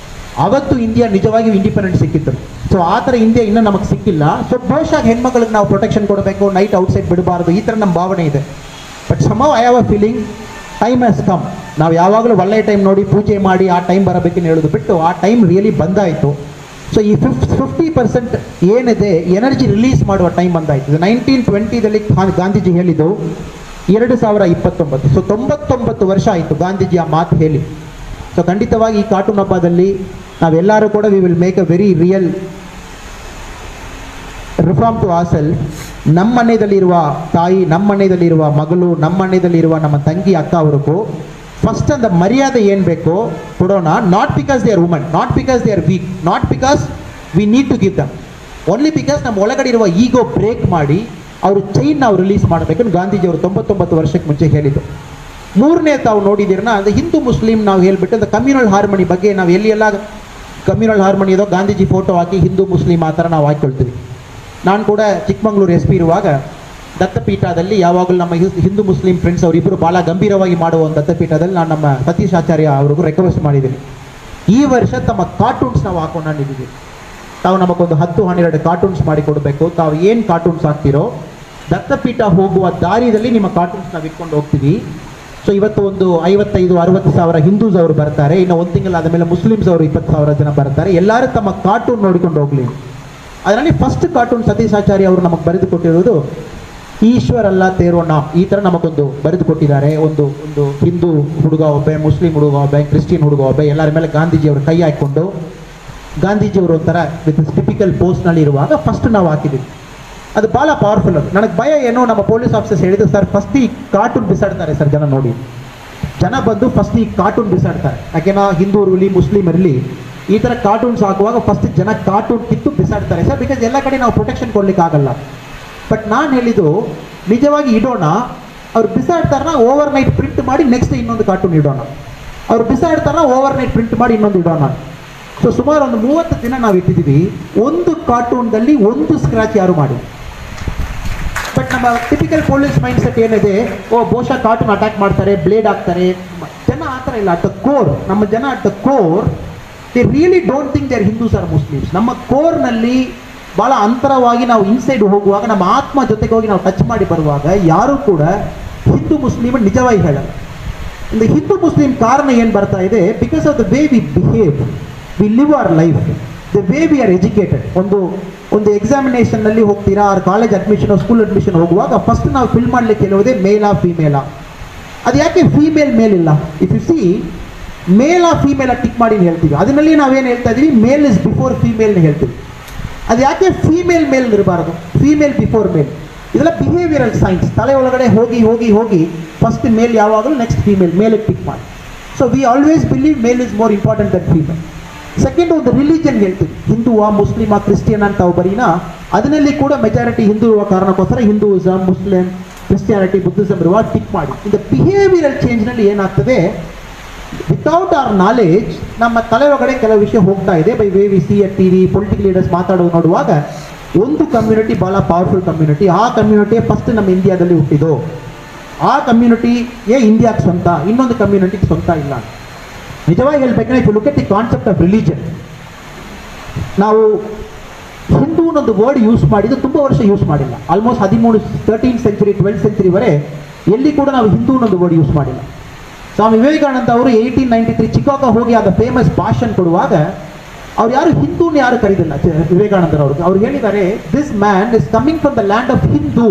ಅವತ್ತು ಇಂಡಿಯಾ ನಿಜವಾಗಿ ಇಂಡಿಪೆಂಡೆಂಟ್ ಸಿಕ್ಕಿತ್ತು. ಸೊ ಆ ಥರ ಇಂಡಿಯಾ ಇನ್ನೂ ನಮಗೆ ಸಿಕ್ಕಿಲ್ಲ. ಸೊ ಬಹುಶಃ ಹೆಣ್ಮಕ್ಳಿಗೆ ನಾವು ಪ್ರೊಟೆಕ್ಷನ್ ಕೊಡಬೇಕು, ನೈಟ್ ಔಟ್ಸೈಡ್ ಬಿಡಬಾರ್ದು, ಈ ಥರ ನಮ್ಮ ಭಾವನೆ ಇದೆ. But somehow I have a feeling time has come. ನಾವು ಯಾವಾಗಲೂ ಒಳ್ಳೆಯ ಟೈಮ್ ನೋಡಿ ಪೂಜೆ ಮಾಡಿ ಆ ಟೈಮ್ ಬರಬೇಕನ್ನು ಹೇಳೋದು ಬಿಟ್ಟು ಆ ಟೈಮ್ ರಿಯಲಿ ಬಂದಾಯಿತು. ಸೊ ಈ 50% ಏನಿದೆ ಎನರ್ಜಿ ರಿಲೀಸ್ ಮಾಡುವ ಟೈಮ್ ಬಂದಾಯಿತು. 1920ದಲ್ಲಿ ಗಾಂಧೀಜಿ ಹೇಳಿದ್ದು 2029. ಸೊ 99 ವರ್ಷ ಆಯಿತು ಗಾಂಧೀಜಿ ಆ ಮಾತು ಹೇಳಿ. ಸೊ ಖಂಡಿತವಾಗಿ ಈ ಕಾರ್ಟೂನ್ ಹಬ್ಬದಲ್ಲಿ ನಾವೆಲ್ಲರೂ ಕೂಡ we will make a very real reform to our self. ನಮ್ಮ ಮನೆಯಲ್ಲಿರುವ ತಾಯಿ, ನಮ್ಮ ಮನೆಯಲ್ಲಿರುವ ಮಗಳು, ನಮ್ಮ ಮನೆಯಲ್ಲಿರುವ ನಮ್ಮ ತಂಗಿ ಅಕ್ಕ ಅವ್ರಿಗೂ ಫಸ್ಟ್ ಅಂದ ಮರ್ಯಾದೆ ಏನು ಬೇಕೋ ಕೊಡೋಣ. Not because they are woman, not because they are weak, not because we need to give them, only because ನಮ್ಮ ಒಳಗಡೆ ಇರುವ ಈಗೋ ಬ್ರೇಕ್ ಮಾಡಿ ಅವರು ಚೈನ್ ನಾವು ರಿಲೀಸ್ ಮಾಡಬೇಕಂತ ಗಾಂಧೀಜಿ ಅವರು 99 ವರ್ಷಕ್ಕೆ ಮುಂಚೆ ಹೇಳಿದ್ದು. ಮೂರನೇ ತಾವು ನೋಡಿದಿರನ, ಅದು ಹಿಂದೂ ಮುಸ್ಲಿಂ ನಾವು ಹೇಳ್ಬಿಟ್ಟು ಅದು ಕಮ್ಯುನಲ್ ಹಾರ್ಮನಿ ಬಗ್ಗೆ ನಾವು ಎಲ್ಲಿ ಕಮ್ಯುನಲ್ ಹಾರ್ಮನಿ ಇದೋ ಗಾಂಧೀಜಿ ಫೋಟೋ ಹಾಕಿ ಹಿಂದೂ ಮುಸ್ಲಿಂ ಆ ಥರ ನಾವು ಹಾಕ್ಕೊಳ್ತೀವಿ. ನಾನು ಕೂಡ ಚಿಕ್ಕಮಂಗ್ಳೂರು SP ಇರುವಾಗ ದತ್ತಪೀಠದಲ್ಲಿ ಯಾವಾಗಲೂ ನಮ್ಮ ಹಿಂದೂ ಮುಸ್ಲಿಂ ಫ್ರೆಂಡ್ಸ್ ಅವರಿಬ್ಬರು ಭಾಳ ಗಂಭೀರವಾಗಿ ಮಾಡುವ ಒಂದು ದತ್ತಪೀಠದಲ್ಲಿ ನಾನು ನಮ್ಮ ಸತೀಶ್ ಆಚಾರ್ಯ ಅವ್ರಿಗೂ ರಿಕ್ವೆಸ್ಟ್ ಮಾಡಿದ್ದೀನಿ, ಈ ವರ್ಷ ತಮ್ಮ ಕಾರ್ಟೂನ್ಸ್ ನಾವು ಹಾಕೊಂಡಿದ್ದೀವಿ, ತಾವು ನಮಗೊಂದು 10-12 ಕಾರ್ಟೂನ್ಸ್ ಮಾಡಿ ಕೊಡಬೇಕು. ತಾವು ಏನು ಕಾರ್ಟೂನ್ಸ್ ಹಾಕ್ತಿರೋ ದತ್ತಪೀಠ ಹೋಗುವ ದಾರಿಯಲ್ಲಿ ನಿಮ್ಮ ಕಾರ್ಟೂನ್ಸ್ ನಾವು ಇಟ್ಕೊಂಡು ಹೋಗ್ತೀವಿ. ಸೊ ಇವತ್ತು ಒಂದು 55-60 ಸಾವಿರ ಹಿಂದೂಸ್ ಅವರು ಬರ್ತಾರೆ, ಇನ್ನು ಒಂದು ತಿಂಗಳಾದ ಮೇಲೆ ಮುಸ್ಲಿಮ್ಸ್ ಅವರು 20,000 ಜನ ಬರ್ತಾರೆ. ಎಲ್ಲರೂ ತಮ್ಮ ಕಾರ್ಟೂನ್ ನೋಡಿಕೊಂಡು ಹೋಗಲಿ. ಅದರಲ್ಲಿ ಫಸ್ಟ್ ಕಾರ್ಟೂನ್ ಸತೀಶ್ ಆಚಾರ್ಯ ಅವರು ನಮಗೆ ಬರೆದು ಕೊಟ್ಟಿರೋದು ಈಶ್ವರ್ ಅಲ್ಲ ತೇರೋ ನಾಮ್, ಈ ಥರ ನಮಗೊಂದು ಬರೆದು ಕೊಟ್ಟಿದ್ದಾರೆ. ಒಂದು ಹಿಂದೂ ಹುಡುಗ ಒಬ್ಬ, ಮುಸ್ಲಿಂ ಹುಡುಗ ಒಬ್ಬ, ಕ್ರಿಶ್ಚಿಯನ್ ಹುಡುಗ ಒಬ್ಬ, ಎಲ್ಲರ ಮೇಲೆ ಗಾಂಧೀಜಿ ಅವರು ಕೈ ಹಾಕ್ಕೊಂಡು ಗಾಂಧೀಜಿಯವರು ಒಂಥರ ವಿತ್ ಟಿಪಿಕಲ್ ಪೋಸ್ಟ್ನಲ್ಲಿ ಇರುವಾಗ ಫಸ್ಟ್ ನಾವು ಹಾಕಿದ್ದೀವಿ. ಅದು ಭಾಳ ಪವರ್ಫುಲ್. ಅದು ನನಗೆ ಭಯ ಏನೋ, ನಮ್ಮ ಪೊಲೀಸ್ ಆಫೀಸರ್ಸ್ ಹೇಳಿದ್ರು, ಸರ್ ಫಸ್ಟ್ ಈ ಕಾರ್ಟೂನ್ ಬಿಸಾಡ್ತಾರೆ ಸರ್ ಜನ ನೋಡಿ, ಜನ ಬಂದು ಫಸ್ಟ್ ಈ ಕಾರ್ಟೂನ್ ಬಿಸಾಡ್ತಾರೆ. ಯಾಕೆನಾ ಹಿಂದೂ ಇರಲಿ ಮುಸ್ಲಿಮ್ ಇರಲಿ ಈ ಥರ ಕಾರ್ಟೂನ್ಸ್ ಹಾಕುವಾಗ ಫಸ್ಟ್ ಜನ ಕಾರ್ಟೂನ್ ಕಿತ್ತು ಬಿಸಾಡ್ತಾರೆ ಸರ್, ಬಿಕಾಸ್ ಎಲ್ಲ ಕಡೆ ನಾವು ಪ್ರೊಟೆಕ್ಷನ್ ಕೊಡ್ಲಿಕ್ಕೆ ಆಗಲ್ಲ. ಬಟ್ ನಾನು ಹೇಳಿದ್ದು ನಿಜವಾಗಿ ಇಡೋಣ, ಅವ್ರು ಬಿಸಾಡ್ತಾರನ್ನ ಓವರ್ ನೈಟ್ ಪ್ರಿಂಟ್ ಮಾಡಿ ನೆಕ್ಸ್ಟ್ ಇನ್ನೊಂದು ಕಾರ್ಟೂನ್ ಇಡೋಣ, ಅವ್ರು ಬಿಸಾಡ್ತಾರನ್ನ ಓವರ್ ನೈಟ್ ಪ್ರಿಂಟ್ ಮಾಡಿ ಇನ್ನೊಂದು ಇಡೋಣ. ಸೊ ಸುಮಾರು ಒಂದು 30 ದಿನ ನಾವು ಇಟ್ಟಿದ್ದೀವಿ. ಒಂದು ಕಾರ್ಟೂನ್ದಲ್ಲಿ ಒಂದು ಸ್ಕ್ರಾಚ್ ಯಾರು ಮಾಡಿ. ಬಟ್ ನಮ್ಮ ಟಿಪಿಕಲ್ ಪೊಲೀಸ್ ಮೈಂಡ್ ಸೆಟ್ ಏನಿದೆ, ಬಹುಶಃ ಕಾರ್ಟೂನ್ ಅಟ್ಯಾಕ್ ಮಾಡ್ತಾರೆ, ಬ್ಲೇಡ್ ಹಾಕ್ತಾರೆ. ಜನ ಆ ಥರ ಇಲ್ಲ. ಅಟ್ ದ ಕೋರ್, ನಮ್ಮ ಜನ at the core they really don't think they are Hindus or Muslims. ನಮ್ಮ ಕೋರ್ನಲ್ಲಿ ಭಾಳ ಅಂತರವಾಗಿ ನಾವು ಇನ್ಸೈಡ್ ಹೋಗುವಾಗ, ನಮ್ಮ ಆತ್ಮ ಜೊತೆಗೆ ಹೋಗಿ ನಾವು ಟಚ್ ಮಾಡಿ ಬರುವಾಗ ಯಾರೂ ಕೂಡ ಹಿಂದೂ ಮುಸ್ಲಿಮ್ ನಿಜವಾಗಿ ಹೇಳಲ್ಲ. இந்த ಹಿಂದೂ ಮುಸ್ಲಿಂ ಕಾರಣ ಏನು ಬರ್ತಾ ಇದೆ, because of the way we behave, we live our life, the way we are educated. ಒಂದು ಎಕ್ಸಾಮಿನೇಷನ್ನಲ್ಲಿ ಹೋಗ್ತೀರಾ, or college admission school admission ಹೋಗುವಾಗ ಫಸ್ಟ್ ನಾವು ಫಿಲ್ ಮಾಡಲಿಕ್ಕೆ ಹೇಳೋದೇ ಮೇಲಾ ಫೀಮೇಲಾ. ಅದು ಯಾಕೆ ಫೀಮೇಲ್ ಮೇಲ್ ಇಲ್ಲ? ಇಫ್ ಯು ಸಿ ಮೇಲಾ ಫೀಮೇಲಾ ಟಿಕ್ ಮಾಡಿ ಹೇಳ್ತೀವಿ, ಅದರಲ್ಲಿ ನಾವೇನು ಹೇಳ್ತಾ ಇದ್ದೀವಿ, ಮೇಲ್ ಇಸ್ ಬಿಫೋರ್ ಫೀಮೇಲ್ನ ಹೇಳ್ತೀವಿ. ಅದು ಯಾಕೆ ಫೀಮೇಲ್ ಮೇಲ್ ಇರಬಾರ್ದು, ಫೀಮೇಲ್ ಬಿಫೋರ್ ಮೇಲ್? ಇದೆಲ್ಲ ಬಿಹೇವಿಯರಲ್ ಸೈನ್ಸ್. ತಲೆ ಒಳಗಡೆ ಹೋಗಿ ಹೋಗಿ ಹೋಗಿ ಫಸ್ಟ್ ಮೇಲ್ ಯಾವಾಗಲೂ ನೆಕ್ಸ್ಟ್ ಫೀಮೇಲ್, ಮೇಲಿಗೆ ಟಿಕ್ ಮಾಡಿ. So we always believe male is more important than female. Second, ಒಂದು ರಿಲಿಜನ್ ಹೇಳ್ತೀವಿ, ಹಿಂದುವಾ ಮುಸ್ಲಿಮಾ ಕ್ರಿಸ್ಟಿಯನ್ ಅಂತ ಬರೀನಾ, ಅದರಲ್ಲಿ ಕೂಡ ಮೆಜಾರಿಟಿ ಹಿಂದೂ ಇರುವ ಕಾರಣಕ್ಕೋಸ್ಕರ ಹಿಂದೂಯಿಸಮ್, ಮುಸ್ಲಿಂ, ಕ್ರಿಸ್ಟಿಯಾನಿಟಿ, ಬುದ್ಧಿಸಮ್ ಇರುವ ಟಿಕ್ ಮಾಡಿ. ಇದು ಬಿಹೇವಿಯರಲ್ ಚೇಂಜ್ನಲ್ಲಿ ಏನಾಗ್ತದೆ, ವಿತೌಟ್ ಅವರ್ ನಾಲೆಜ್ ನಮ್ಮ ತಲೆ ಒಳಗಡೆ ಕೆಲವು ವಿಷಯ ಹೋಗ್ತಾ ಇದೆ. By way we C at TV political leaders ಮಾತಾಡೋದು ನೋಡುವಾಗ ಒಂದು ಕಮ್ಯುನಿಟಿ ಭಾಳ ಪವರ್ಫುಲ್ ಕಮ್ಯುನಿಟಿ, ಆ ಕಮ್ಯುನಿಟಿ ಫಸ್ಟ್ ನಮ್ಮ ಇಂಡಿಯಾದಲ್ಲಿ ಹುಟ್ಟಿದ್ದು, ಆ ಕಮ್ಯುನಿಟಿಯೇ ಇಂಡಿಯಾಕ್ಕೆ ಸ್ವಂತ, ಇನ್ನೊಂದು ಕಮ್ಯುನಿಟಿಗೆ ಸ್ವಂತ ಇಲ್ಲ. ನಿಜವಾಗಿ ಹೇಳ್ಬೇಕಂದ್ರೆ if you look at the concept of religion, ನಾವು ಹಿಂದೂ ಅನ್ನೊಂದು ವರ್ಡ್ ಯೂಸ್ ಮಾಡಿದ್ದು ತುಂಬ ವರ್ಷ ಯೂಸ್ ಮಾಡಿಲ್ಲ. ಆಲ್ಮೋಸ್ಟ್ 13th ಸೆಂಚುರಿ 12th ಸೆಂಚುರಿವರೆ ಎಲ್ಲಿ ಕೂಡ ನಾವು ಹಿಂದೂ ಅನ್ನೊಂದು ವರ್ಡ್ ಯೂಸ್ ಮಾಡಿಲ್ಲ. ಸ್ವಾಮಿ ವಿವೇಕಾನಂದ ಅವರು 1893 ಚಿಕಾಗೋ ಹೋಗಿ ಆದ ಫೇಮಸ್ ಭಾಷಣ ಕೊಡುವಾಗ ಅವ್ರು ಯಾರು ಹಿಂದೂನ ಯಾರು ಕರೀದಿಲ್ಲ. ವಿವೇಕಾನಂದರವ್ರಿಗೆ ಅವ್ರು ಹೇಳಿದ್ದಾರೆ, this man is coming from the land of Hindu,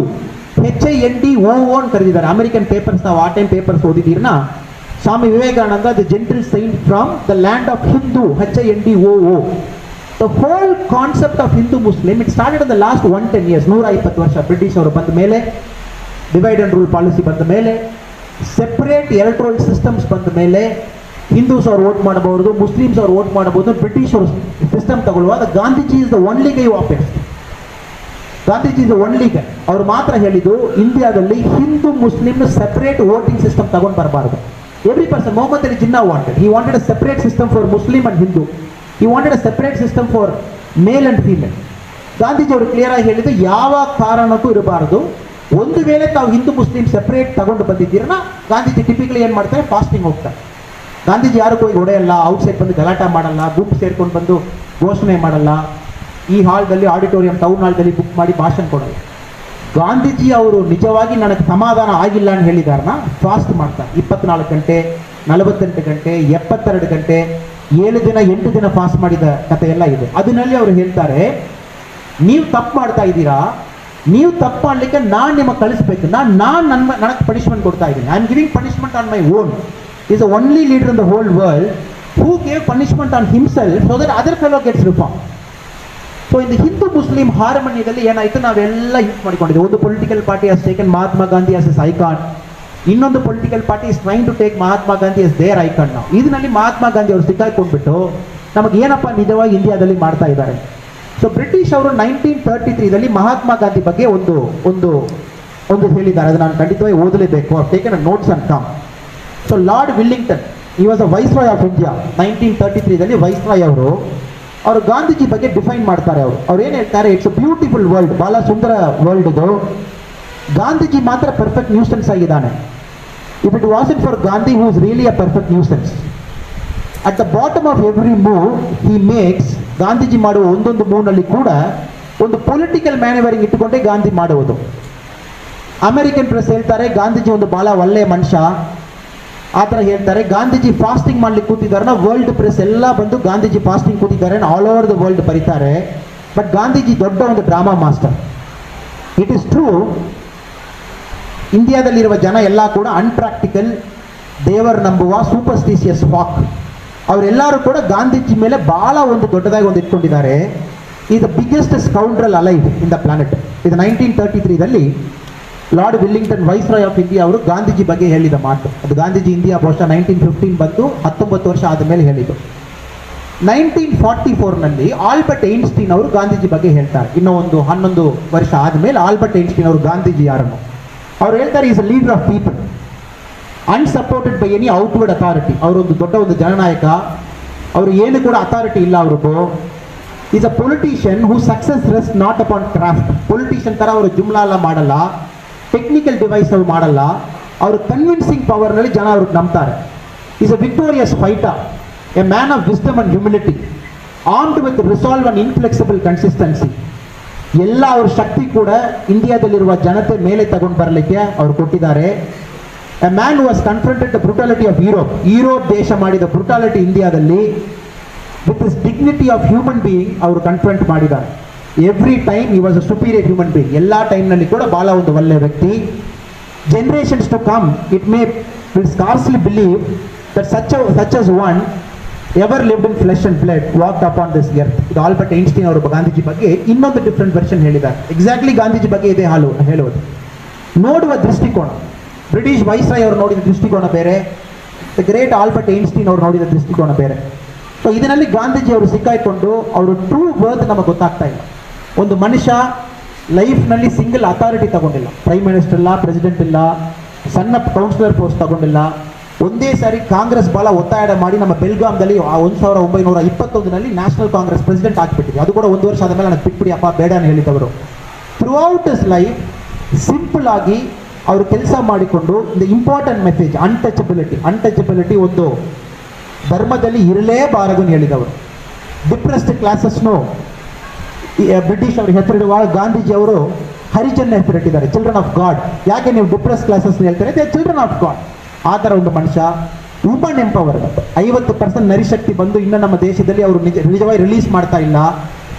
HINDOO ಅಂತ ಕರೆದಿದ್ದಾರೆ. ಅಮೆರಿಕನ್ ಪೇಪರ್ಸ್, ನಾವು ಆ ಟೈಮ್ ಪೇಪರ್ಸ್ ಓದಿದ್ದೀರನ್ನ, Swami Vivekananda the gentle saint from the land of Hindu, HINDOO. The whole concept of Hindu Muslim it started in the last 110 years, 120 ವರ್ಷ British ಅವರು ಬಂದ ಮೇಲೆ, divide and rule policy ಬಂದ ಮೇಲೆ, ಸೆಪರೇಟ್ ಎಲೆಕ್ಟ್ರಲ್ ಸಿಸ್ಟಮ್ಸ್ ಬಂದ ಮೇಲೆ, ಹಿಂದೂಸ್ ಅವ್ರು ವೋಟ್ ಮಾಡಬಹುದು, ಮುಸ್ಲಿಮ್ಸ್ ಅವ್ರು ವೋಟ್ ಮಾಡಬಹುದು, ಬ್ರಿಟಿಷ್ ಅವರು ಸಿಸ್ಟಮ್ ತಗೊಳ್ಳುವಾಗ Gandhiji is the only guy ವಾಪಸ್. Gandhiji is the only guy. ಅವ್ರು ಮಾತ್ರ ಹೇಳಿದ್ದು ಇಂಡಿಯಾದಲ್ಲಿ Hindu Muslim separate voting system ತಗೊಂಡು ಬರಬಾರ್ದು. Every person, Mohammad Ali Jinnah wanted, he wanted a separate system for Muslim and Hindu, he wanted a separate system for male and female. Gandhiji ಅವರು clear ಆಗಿ ಹೇಳಿದ್ದು ಯಾವ ಕಾರಣಕ್ಕೂ ಇರಬಾರದು. ಒಂದು ವೇಳೆ ತಾವು ಹಿಂದೂ ಮುಸ್ಲಿಂ ಸೆಪರೇಟ್ ತಗೊಂಡು ಬಂದಿದ್ದೀರನ್ನ, ಗಾಂಧೀಜಿ ಟಿಪಿಕಲಿ ಏನು ಮಾಡ್ತಾರೆ, ಫಾಸ್ಟಿಂಗ್ ಹೋಗ್ತಾರೆ. ಗಾಂಧೀಜಿ ಯಾರು ಹೋಗಿ ಹೊಡೆಯಲ್ಲ, ಔಟ್ಸೈಡ್ ಬಂದು ಗಲಾಟ ಮಾಡಲ್ಲ, ಗುಂಪು ಸೇರ್ಕೊಂಡು ಬಂದು ಘೋಷಣೆ ಮಾಡಲ್ಲ, ಈ ಹಾಲ್ದಲ್ಲಿ ಆಡಿಟೋರಿಯಂ ಟೌನ್ ಹಾಲ್ದಲ್ಲಿ ಬುಕ್ ಮಾಡಿ ಭಾಷಣ ಕೊಡಲ್ಲ. ಗಾಂಧೀಜಿ ಅವರು ನಿಜವಾಗಿ ನನಗೆ ಸಮಾಧಾನ ಆಗಿಲ್ಲ ಅಂತ ಹೇಳಿದಾರನ್ನ ಫಾಸ್ಟ್ ಮಾಡ್ತಾರೆ. 24 ಗಂಟೆ, 48 ಗಂಟೆ, 72 ಗಂಟೆ, 7 ದಿನ 8 ದಿನ ಫಾಸ್ಟ್ ಮಾಡಿದ ಕಥೆ ಎಲ್ಲ ಇದೆ. ಅದರಲ್ಲಿ ಅವರು ಹೇಳ್ತಾರೆ, ನೀವು ತಪ್ಪು ಮಾಡ್ತಾ ಇದ್ದೀರಾ, ನೀವು ತಪ್ಪು ಮಾಡಲಿಕ್ಕೆ ನಾನು ನಿಮಗೆ ಕಳಿಸ್ಬೇಕು, ನನಗೆ ಪನಿಷ್ಮೆಂಟ್ ಕೊಡ್ತಾ ಇದ್ದೀನಿ. I am giving punishment on my own. He is the only leader in the whole world who gave punishment on himself so that other fellow gets reformed. So in the Hindu Muslim harmonyದಲ್ಲಿ ಏನಾಯಿತು, ನಾವೆಲ್ಲ use ಮಾಡಿಕೊಂಡಿದ್ದೀವಿ. ಒಂದು political party has taken Mahatma Gandhi as as icon, ಇನ್ನೊಂದು political party is trying to take Mahatma Gandhi as their icon. ನಾವು ಇದರಲ್ಲಿ ಮಹಾತ್ಮ ಗಾಂಧಿ ಅವರು ಸಿಕ್ಕಾಕೊಂಡ್ಬಿಟ್ಟು ನಮಗೆ ಏನಪ್ಪ ನಿಜವಾಗಿ ಇಂಡಿಯಾದಲ್ಲಿ ಮಾಡ್ತಾ ಇದ್ದಾರೆ. ಸೊ ಬ್ರಿಟಿಷ್ ಅವರು 1933ರಲ್ಲಿ ಮಹಾತ್ಮ ಗಾಂಧಿ ಬಗ್ಗೆ ಒಂದು ಹೇಳಿದ್ದಾರೆ. ಅದು ನಾನು ಖಂಡಿತವಾಗಿ ಓದಲೇಬೇಕು. Taken a notes and come. So Lord Willingdon, he was a viceroy of India. 1933ರಲ್ಲಿ ವೈಸ್ರಾಯ್ ಅವರು ಗಾಂಧೀಜಿ ಬಗ್ಗೆ ಡಿಫೈನ್ ಮಾಡ್ತಾರೆ. ಅವ್ರು ಏನು ಹೇಳ್ತಾರೆ, ಇಟ್ಸ್ ಅ ಬ್ಯೂಟಿಫುಲ್ ವರ್ಲ್ಡ್, ಬಹಳ ಸುಂದರ ವರ್ಲ್ಡ್ ಇದು. ಗಾಂಧೀಜಿ ಮಾತ್ರ ಪರ್ಫೆಕ್ಟ್ ನ್ಯೂಸೆನ್ಸ್ ಆಗಿದ್ದಾನೆ. If it was it for Gandhi who is really a perfect nuisance. At the bottom of every move he makes, Gandhiji ಮಾಡುವ ಒಂದೊಂದು ಮೂವ್ನಲ್ಲಿ ಕೂಡ ಒಂದು ಪೊಲಿಟಿಕಲ್ ಮ್ಯಾನೇವರಿಂಗ್ ಇಟ್ಟುಕೊಂಡೇ ಗಾಂಧಿ ಮಾಡುವುದು. ಅಮೆರಿಕನ್ ಪ್ರೆಸ್ ಹೇಳ್ತಾರೆ ಗಾಂಧೀಜಿ ಒಂದು ಬಹಳ ಒಳ್ಳೆಯ ಮನುಷ್ಯ, ಆ ಥರ ಹೇಳ್ತಾರೆ. ಗಾಂಧೀಜಿ ಫಾಸ್ಟಿಂಗ್ ಮಾಡ್ಲಿಕ್ಕೆ ಕೂತಿದ್ದಾರೆ, ವರ್ಲ್ಡ್ ಪ್ರೆಸ್ ಎಲ್ಲ ಬಂದು ಗಾಂಧೀಜಿ ಫಾಸ್ಟಿಂಗ್ ಕೂತಿದ್ದಾರೆ ಆಲ್ ಓವರ್ ದ ವರ್ಲ್ಡ್ ಬರೀತಾರೆ. ಬಟ್ ಗಾಂಧೀಜಿ ದೊಡ್ಡ ಒಂದು drama master. It is true, ಇಂಡಿಯಾದಲ್ಲಿರುವ ಜನ ಎಲ್ಲ ಕೂಡ ಅನ್ಪ್ರಾಕ್ಟಿಕಲ್, ದೇವರ ನಂಬುವ ಸೂಪರ್ಸ್ಟಿಷಿಯಸ್ ಫಾಕ್. ಅವರೆಲ್ಲರೂ ಕೂಡ ಗಾಂಧೀಜಿ ಮೇಲೆ ಬಹಳ ಒಂದು ದೊಡ್ಡದಾಗಿ ಒಂದು ಇಟ್ಕೊಂಡಿದ್ದಾರೆ. ಈ the biggest scoundrel alive in the planet. ಇದು 1933ರಲ್ಲಿ lord Willingdon viceroy of India ಅವರು ಗಾಂಧೀಜಿ ಬಗ್ಗೆ ಹೇಳಿದ ಮಾತು. ಅದು ಗಾಂಧೀಜಿ ಇಂಡಿಯಾ ಬಹುಶಃ 1915 ಬಂದು 19 ವರ್ಷ ಆದಮೇಲೆ ಹೇಳಿದ್ದು. 1944ನಲ್ಲಿ ಆಲ್ಬರ್ಟ್ ಐನ್ಸ್ಟೀನ್ ಅವರು ಗಾಂಧೀಜಿ ಬಗ್ಗೆ ಹೇಳ್ತಾರೆ. ಇನ್ನೂ ಒಂದು 11 ವರ್ಷ ಆದಮೇಲೆ ಆಲ್ಬರ್ಟ್ ಐನ್ಸ್ಟೀನ್ ಅವರು ಗಾಂಧೀಜಿ ಯಾರನ್ನು ಅವ್ರು ಹೇಳ್ತಾರೆ, is a leader of people unsupported by any outward authority. ಅವರೊಂದು ದೊಡ್ಡ ಒಂದು ಜನನಾಯಕ, ಅವರು ಏನು ಕೂಡ ಅಥಾರಿಟಿ ಇಲ್ಲ ಅವ್ರದ್ದು. Is a politician who success rest not upon craft. Politician ಥರ ಅವರು ಜುಮ್ಲಾ ಎಲ್ಲ ಮಾಡಲ್ಲ, ಟೆಕ್ನಿಕಲ್ ಡಿವೈಸ್ ಅವರು ಮಾಡಲ್ಲ, ಅವರು ಕನ್ವಿನ್ಸಿಂಗ್ ಪವರ್ನಲ್ಲಿ ಜನ ಅವ್ರಿಗೆ ನಂಬ್ತಾರೆ. Is a victorious fighter, a man of wisdom and humility, armed with resolve and inflexible consistency. ಎಲ್ಲ ಅವ್ರ ಶಕ್ತಿ ಕೂಡ ಇಂಡಿಯಾದಲ್ಲಿರುವ ಜನತೆ ಮೇಲೆ ತಗೊಂಡು ಬರಲಿಕ್ಕೆ ಅವ್ರು ಕೊಟ್ಟಿದ್ದಾರೆ. A man who was confronted the brutality of Europe ದೇಶ ಮಾಡಿದ ಬ್ರುಟಾಲಿಟಿ ಇಂಡಿಯಾದಲ್ಲಿ with this dignity of human being ಅವರು ಕನ್ಫ್ರಂಟ್ ಮಾಡಿದ್ದಾರೆ. Every time he was a superior human being. ಎಲ್ಲ ಟೈಮ್ನಲ್ಲಿ ಕೂಡ ಬಹಳ ಒಂದು ಒಳ್ಳೆಯ ವ್ಯಕ್ತಿ. Generations to come it may will scarcely believe that such as one ever lived in flesh and blood walked upon this earth. ಇದು Albert Einstein ಅವರು ಗಾಂಧೀಜಿ ಬಗ್ಗೆ ಇನ್ನೊಂದು ಡಿಫ್ರೆಂಟ್ ವರ್ಷನ್ ಹೇಳಿದ್ದಾರೆ. ಎಕ್ಸಾಕ್ಟ್ಲಿ ಗಾಂಧೀಜಿ ಬಗ್ಗೆ ಇದೇ ಹೇಳುವುದು. ನೋಡುವ ದೃಷ್ಟಿಕೋನ, ಬ್ರಿಟಿಷ್ ವೈಸ್ರಾಯ್ ಅವರು ನೋಡಿದ ದೃಷ್ಟಿಕೋನ ಬೇರೆ, ದ ಗ್ರೇಟ್ ಆಲ್ಬರ್ಟ್ ಐನ್ಸ್ಟೀನ್ ಅವರು ನೋಡಿದ ದೃಷ್ಟಿಕೋನ ಬೇರೆ. ಸೊ ಇದರಲ್ಲಿ ಗಾಂಧೀಜಿ ಅವರು ಸಿಕ್ಕಾಯ್ಕೊಂಡು ಅವರು ಟ್ರೂ ವರ್ತ್ ನಮಗೆ ಗೊತ್ತಾಗ್ತಾ ಇಲ್ಲ. ಒಂದು ಮನುಷ್ಯ ಲೈಫ್ನಲ್ಲಿ ಸಿಂಗಲ್ ಅಥಾರಿಟಿ ತಗೊಂಡಿಲ್ಲ, ಪ್ರೈಮ್ ಮಿನಿಸ್ಟರ್ ಇಲ್ಲ, ಪ್ರೆಸಿಡೆಂಟ್ ಇಲ್ಲ, ಸಣ್ಣ ಕೌನ್ಸಿಲರ್ ಪೋಸ್ಟ್ ತಗೊಂಡಿಲ್ಲ. ಒಂದೇ ಸಾರಿ ಕಾಂಗ್ರೆಸ್ ಬಹಳ ಒತ್ತಾಯ ಮಾಡಿ ನಮ್ಮ ಬೆಲ್ಗಾಮ್ದಲ್ಲಿ 1921ನಲ್ಲಿ ನ್ಯಾಷನಲ್ ಕಾಂಗ್ರೆಸ್ ಪ್ರೆಸಿಡೆಂಟ್ ಆಗಿಬಿಟ್ಟಿದೆ. ಅದು ಕೂಡ 1 ವರ್ಷ ಆದಮೇಲೆ ನನಗೆ ಬಿಟ್ಬಿಡಿ ಅಪ್ಪ ಬೇಡ ಅಂತ ಹೇಳಿದವರು. Throughout his life simple ಆಗಿ ಅವರು ಕೆಲಸ ಮಾಡಿಕೊಂಡು ದ ಇಂಪಾರ್ಟೆಂಟ್ ಮೆಸೇಜ್ ಅನ್ಟಚಬಿಲಿಟಿ ಒಂದು ಧರ್ಮದಲ್ಲಿ ಇರಲೇಬಾರದು ಅಂತ ಹೇಳಿದವರು. ಡಿಪ್ರೆಸ್ಡ್ ಕ್ಲಾಸಸ್ನು ಬ್ರಿಟಿಷ್ ಅವ್ರಿಗೆ ಹೆಸರಿಡುವಾಗ ಗಾಂಧೀಜಿ ಅವರು ಹರಿಜನ್ ಹೆಸರಿಟ್ಟಿದ್ದಾರೆ, ಚಿಲ್ಡ್ರನ್ ಆಫ್ ಗಾಡ್. ಯಾಕೆ ನೀವು ಡಿಪ್ರೆಸ್ ಕ್ಲಾಸಸ್ ಹೇಳ್ತಾರೆ? They children of god. ಆ ಥರ ಒಂದು ಮನುಷ್ಯ. ವುಮನ್ ಎಂಪವರ್ಮೆಂಟ್, 50% ನರಿಶಕ್ತಿ ಬಂದು ಇನ್ನು ನಮ್ಮ ದೇಶದಲ್ಲಿ ಅವರು ನಿಜವಾಗಿ ರಿಲೀಸ್ ಮಾಡ್ತಾ ಇಲ್ಲ.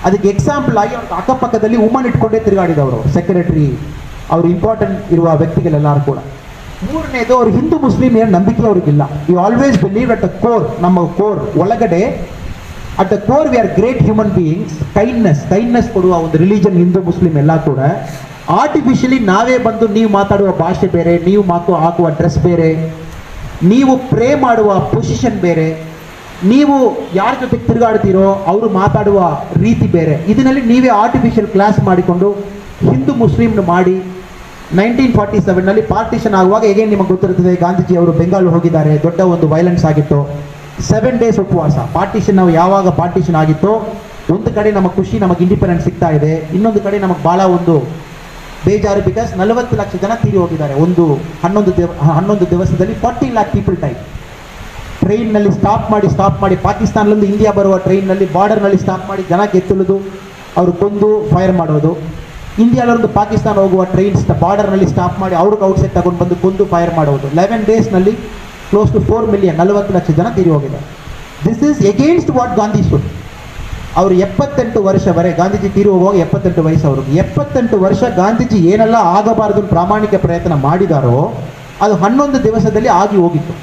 ಅದಕ್ಕೆ ಎಕ್ಸಾಂಪಲ್ ಆಗಿ ಅವ್ರ ಅಕ್ಕಪಕ್ಕದಲ್ಲಿ ವುಮನ್ ಇಟ್ಕೊಂಡೇ ತಿರುಗಾಡಿದವರು, ಸೆಕ್ರೆಟರಿ, ಅವರು ಇಂಪಾರ್ಟೆಂಟ್ ಇರುವ ವ್ಯಕ್ತಿಗಳೆಲ್ಲರೂ ಕೂಡ. ಮೂರನೇದು, ಅವರು ಹಿಂದೂ ಮುಸ್ಲಿಂ ಏನು ನಂಬಿಕೆ ಅವ್ರಿಗಿಲ್ಲ. You always believe at the core, ನಮ್ಮ ಕೋರ್ ಒಳಗಡೆ at the core we are great human beings. Kindness ಕೊಡುವ ಒಂದು ರಿಲಿಜನ್ ಹಿಂದೂ ಮುಸ್ಲಿಂ ಎಲ್ಲ ಕೂಡ. ಆರ್ಟಿಫಿಷಿಯಲಿ ನಾವೇ ಬಂದು ನೀವು ಮಾತಾಡುವ ಭಾಷೆ ಬೇರೆ, ನೀವು ಹಾಕುವ ಡ್ರೆಸ್ ಬೇರೆ, ನೀವು ಪ್ರೇ ಮಾಡುವ ಪೊಸಿಷನ್ ಬೇರೆ, ನೀವು ಯಾರ ಜೊತೆಗೆ ತಿರುಗಾಡ್ತೀರೋ ಅವರು ಮಾತಾಡುವ ರೀತಿ ಬೇರೆ. ಇದರಲ್ಲಿ ನೀವೇ ಆರ್ಟಿಫಿಷಿಯಲ್ ಕ್ಲಾಸ್ ಮಾಡಿಕೊಂಡು ಹಿಂದೂ ಮುಸ್ಲಿಂನ ಮಾಡಿ 1947ನಲ್ಲಿ ಪಾರ್ಟಿಷನ್ ಆಗುವಾಗ ಹೇಗೆ ನಿಮಗೆ ಗೊತ್ತಿರುತ್ತದೆ, ಗಾಂಧೀಜಿ ಅವರು ಬೆಂಗಾಲ್ ಹೋಗಿದ್ದಾರೆ, ದೊಡ್ಡ ಒಂದು ವೈಲೆನ್ಸ್ ಆಗಿತ್ತು. 7 days ಉಪವಾಸ. ಪಾರ್ಟಿಷನ್ ನಾವು ಯಾವಾಗ ಪಾರ್ಟಿಷನ್ ಆಗಿತ್ತೋ ಒಂದು ಕಡೆ ನಮ್ಮ ಖುಷಿ, ನಮಗೆ ಇಂಡಿಪೆಂಡೆನ್ಸ್ ಸಿಗ್ತಾ ಇದೆ, ಇನ್ನೊಂದು ಕಡೆ ನಮಗೆ ಭಾಳ ಒಂದು ಬೇಜಾರು. ಬಿಕಾಸ್ 40 ಲಕ್ಷ ಜನ ತೀರಿ ಹೋಗಿದ್ದಾರೆ ಒಂದು 11 ದಿವಸದಲ್ಲಿ. 40 lakh ಪೀಪಲ್ ಟೈಮ್. ಟ್ರೈನ್ನಲ್ಲಿ ಸ್ಟಾಪ್ ಮಾಡಿ ಪಾಕಿಸ್ತಾನದಿಂದ ಇಂಡಿಯಾ ಬರುವ ಟ್ರೈನ್ನಲ್ಲಿ ಬಾರ್ಡರ್ನಲ್ಲಿ ಸ್ಟಾಪ್ ಮಾಡಿ ಜನ ಗೆತ್ತುವುದು, ಅವರು ಕೊಂದು ಫೈರ್ ಮಾಡೋದು. ಇಂಡಿಯಾದೊಂದು ಪಾಕಿಸ್ತಾನ ಹೋಗುವ ಟ್ರೈನ್ ಬಾರ್ಡರ್ನಲ್ಲಿ ಸ್ಟಾಪ್ ಮಾಡಿ ಅವ್ರಿಗೆ ಔಟ್ಸೈಡ್ ತಗೊಂಡು ಬಂದು ಕೊಂದು ಫೈರ್ ಮಾಡೋದು. 11 daysನಲ್ಲಿ ಕ್ಲೋಸ್ ಟು 4 million, 40 ಲಕ್ಷ ಜನ ತೀರಿ ಹೋಗಿದ್ದಾರೆ. This is against what Gandhi should. ಅವರು 78 ವರ್ಷವರೆಗೆ, ಗಾಂಧೀಜಿ ತೀರಿ ಹೋಗುವಾಗ 78 ವಯಸ್ಸು ಅವ್ರಿಗೆ. 78 ವರ್ಷ ಗಾಂಧೀಜಿ ಏನೆಲ್ಲ ಆಗಬಾರದು ಪ್ರಾಮಾಣಿಕ ಪ್ರಯತ್ನ ಮಾಡಿದಾರೋ ಅದು 11 ದಿವಸದಲ್ಲಿ ಆಗಿ ಹೋಗಿತ್ತು.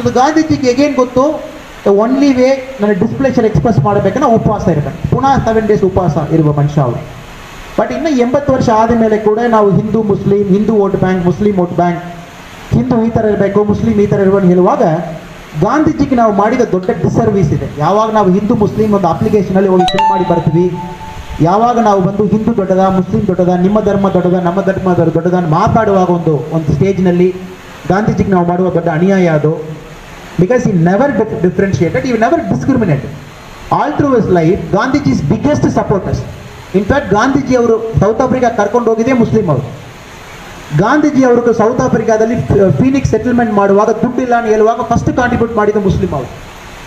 ಇದು ಗಾಂಧೀಜಿಗೆ ಎಗೇನ್ ಗೊತ್ತು, ಓನ್ಲಿ ವೇ ನನ್ನ ಡಿಸ್ಪ್ಲೇಷನ್ ಎಕ್ಸ್ಪ್ರೆಸ್ ಮಾಡಬೇಕನ್ನ ಉಪವಾಸ ಇರಬೇಕು. ಪುನಃ 7 days ಉಪವಾಸ ಇರುವ ಮನುಷ್ಯ ಅವರು. ಬಟ್ ಇನ್ನು 80 ವರ್ಷ ಆದ ಮೇಲೆ ಕೂಡ ನಾವು Hindu Muslim, Hindu vote bank, Muslim vote bank, Hindu ಈ ಥರ ಇರಬೇಕು, ಮುಸ್ಲಿಂ ಈ ಥರ ಇರುವಂತ ಹೇಳುವಾಗ ಗಾಂಧೀಜಿಗೆ ನಾವು ಮಾಡಿದ ದೊಡ್ಡ ಡಿಸರ್ವಿಸ್ ಇದೆ. ಯಾವಾಗ ನಾವು ಹಿಂದೂ ಮುಸ್ಲಿಂ ಒಂದು ಅಪ್ಲಿಕೇಶನಲ್ಲಿ ಹೋಗಿ ಫಿಲ್ ಮಾಡಿ ಬರ್ತೀವಿ, ಯಾವಾಗ ನಾವು ಬಂದು ಹಿಂದೂ ದೊಡ್ಡದ, ಮುಸ್ಲಿಂ ದೊಡ್ಡದ, ನಿಮ್ಮ ಧರ್ಮ ದೊಡ್ಡದ, ನಮ್ಮ ಧರ್ಮ ದೊಡ್ಡದ ಮಾತಾಡುವಾಗ ಒಂದು ಸ್ಟೇಜ್ನಲ್ಲಿ ಗಾಂಧೀಜಿಗೆ ನಾವು ಮಾಡುವ ದೊಡ್ಡ ಅನ್ಯಾಯ ಅದು. Because he never differentiated, he never discriminated. All through his life Gandhiji is biggest supporters. In fact Gandhiji ಅವರು ಸೌತ್ ಆಫ್ರಿಕಾ ಕರ್ಕೊಂಡು ಹೋಗಿದ್ದೇ ಮುಸ್ಲಿಂ ಅವರು. ಗಾಂಧೀಜಿ ಅವರು ಸೌತ್ ಆಫ್ರಿಕಾದಲ್ಲಿ ಫೀನಿಕ್ಸ್ ಸೆಟಲ್ಮೆಂಟ್ ಮಾಡುವಾಗ ದುಡ್ಡಿಲ್ಲ ಅಂತ ಹೇಳುವಾಗ ಫಸ್ಟ್ ಕಾಂಟ್ರಿಬ್ಯೂಟ್ ಮಾಡಿದ ಮುಸ್ಲಿಂ ಅವರು.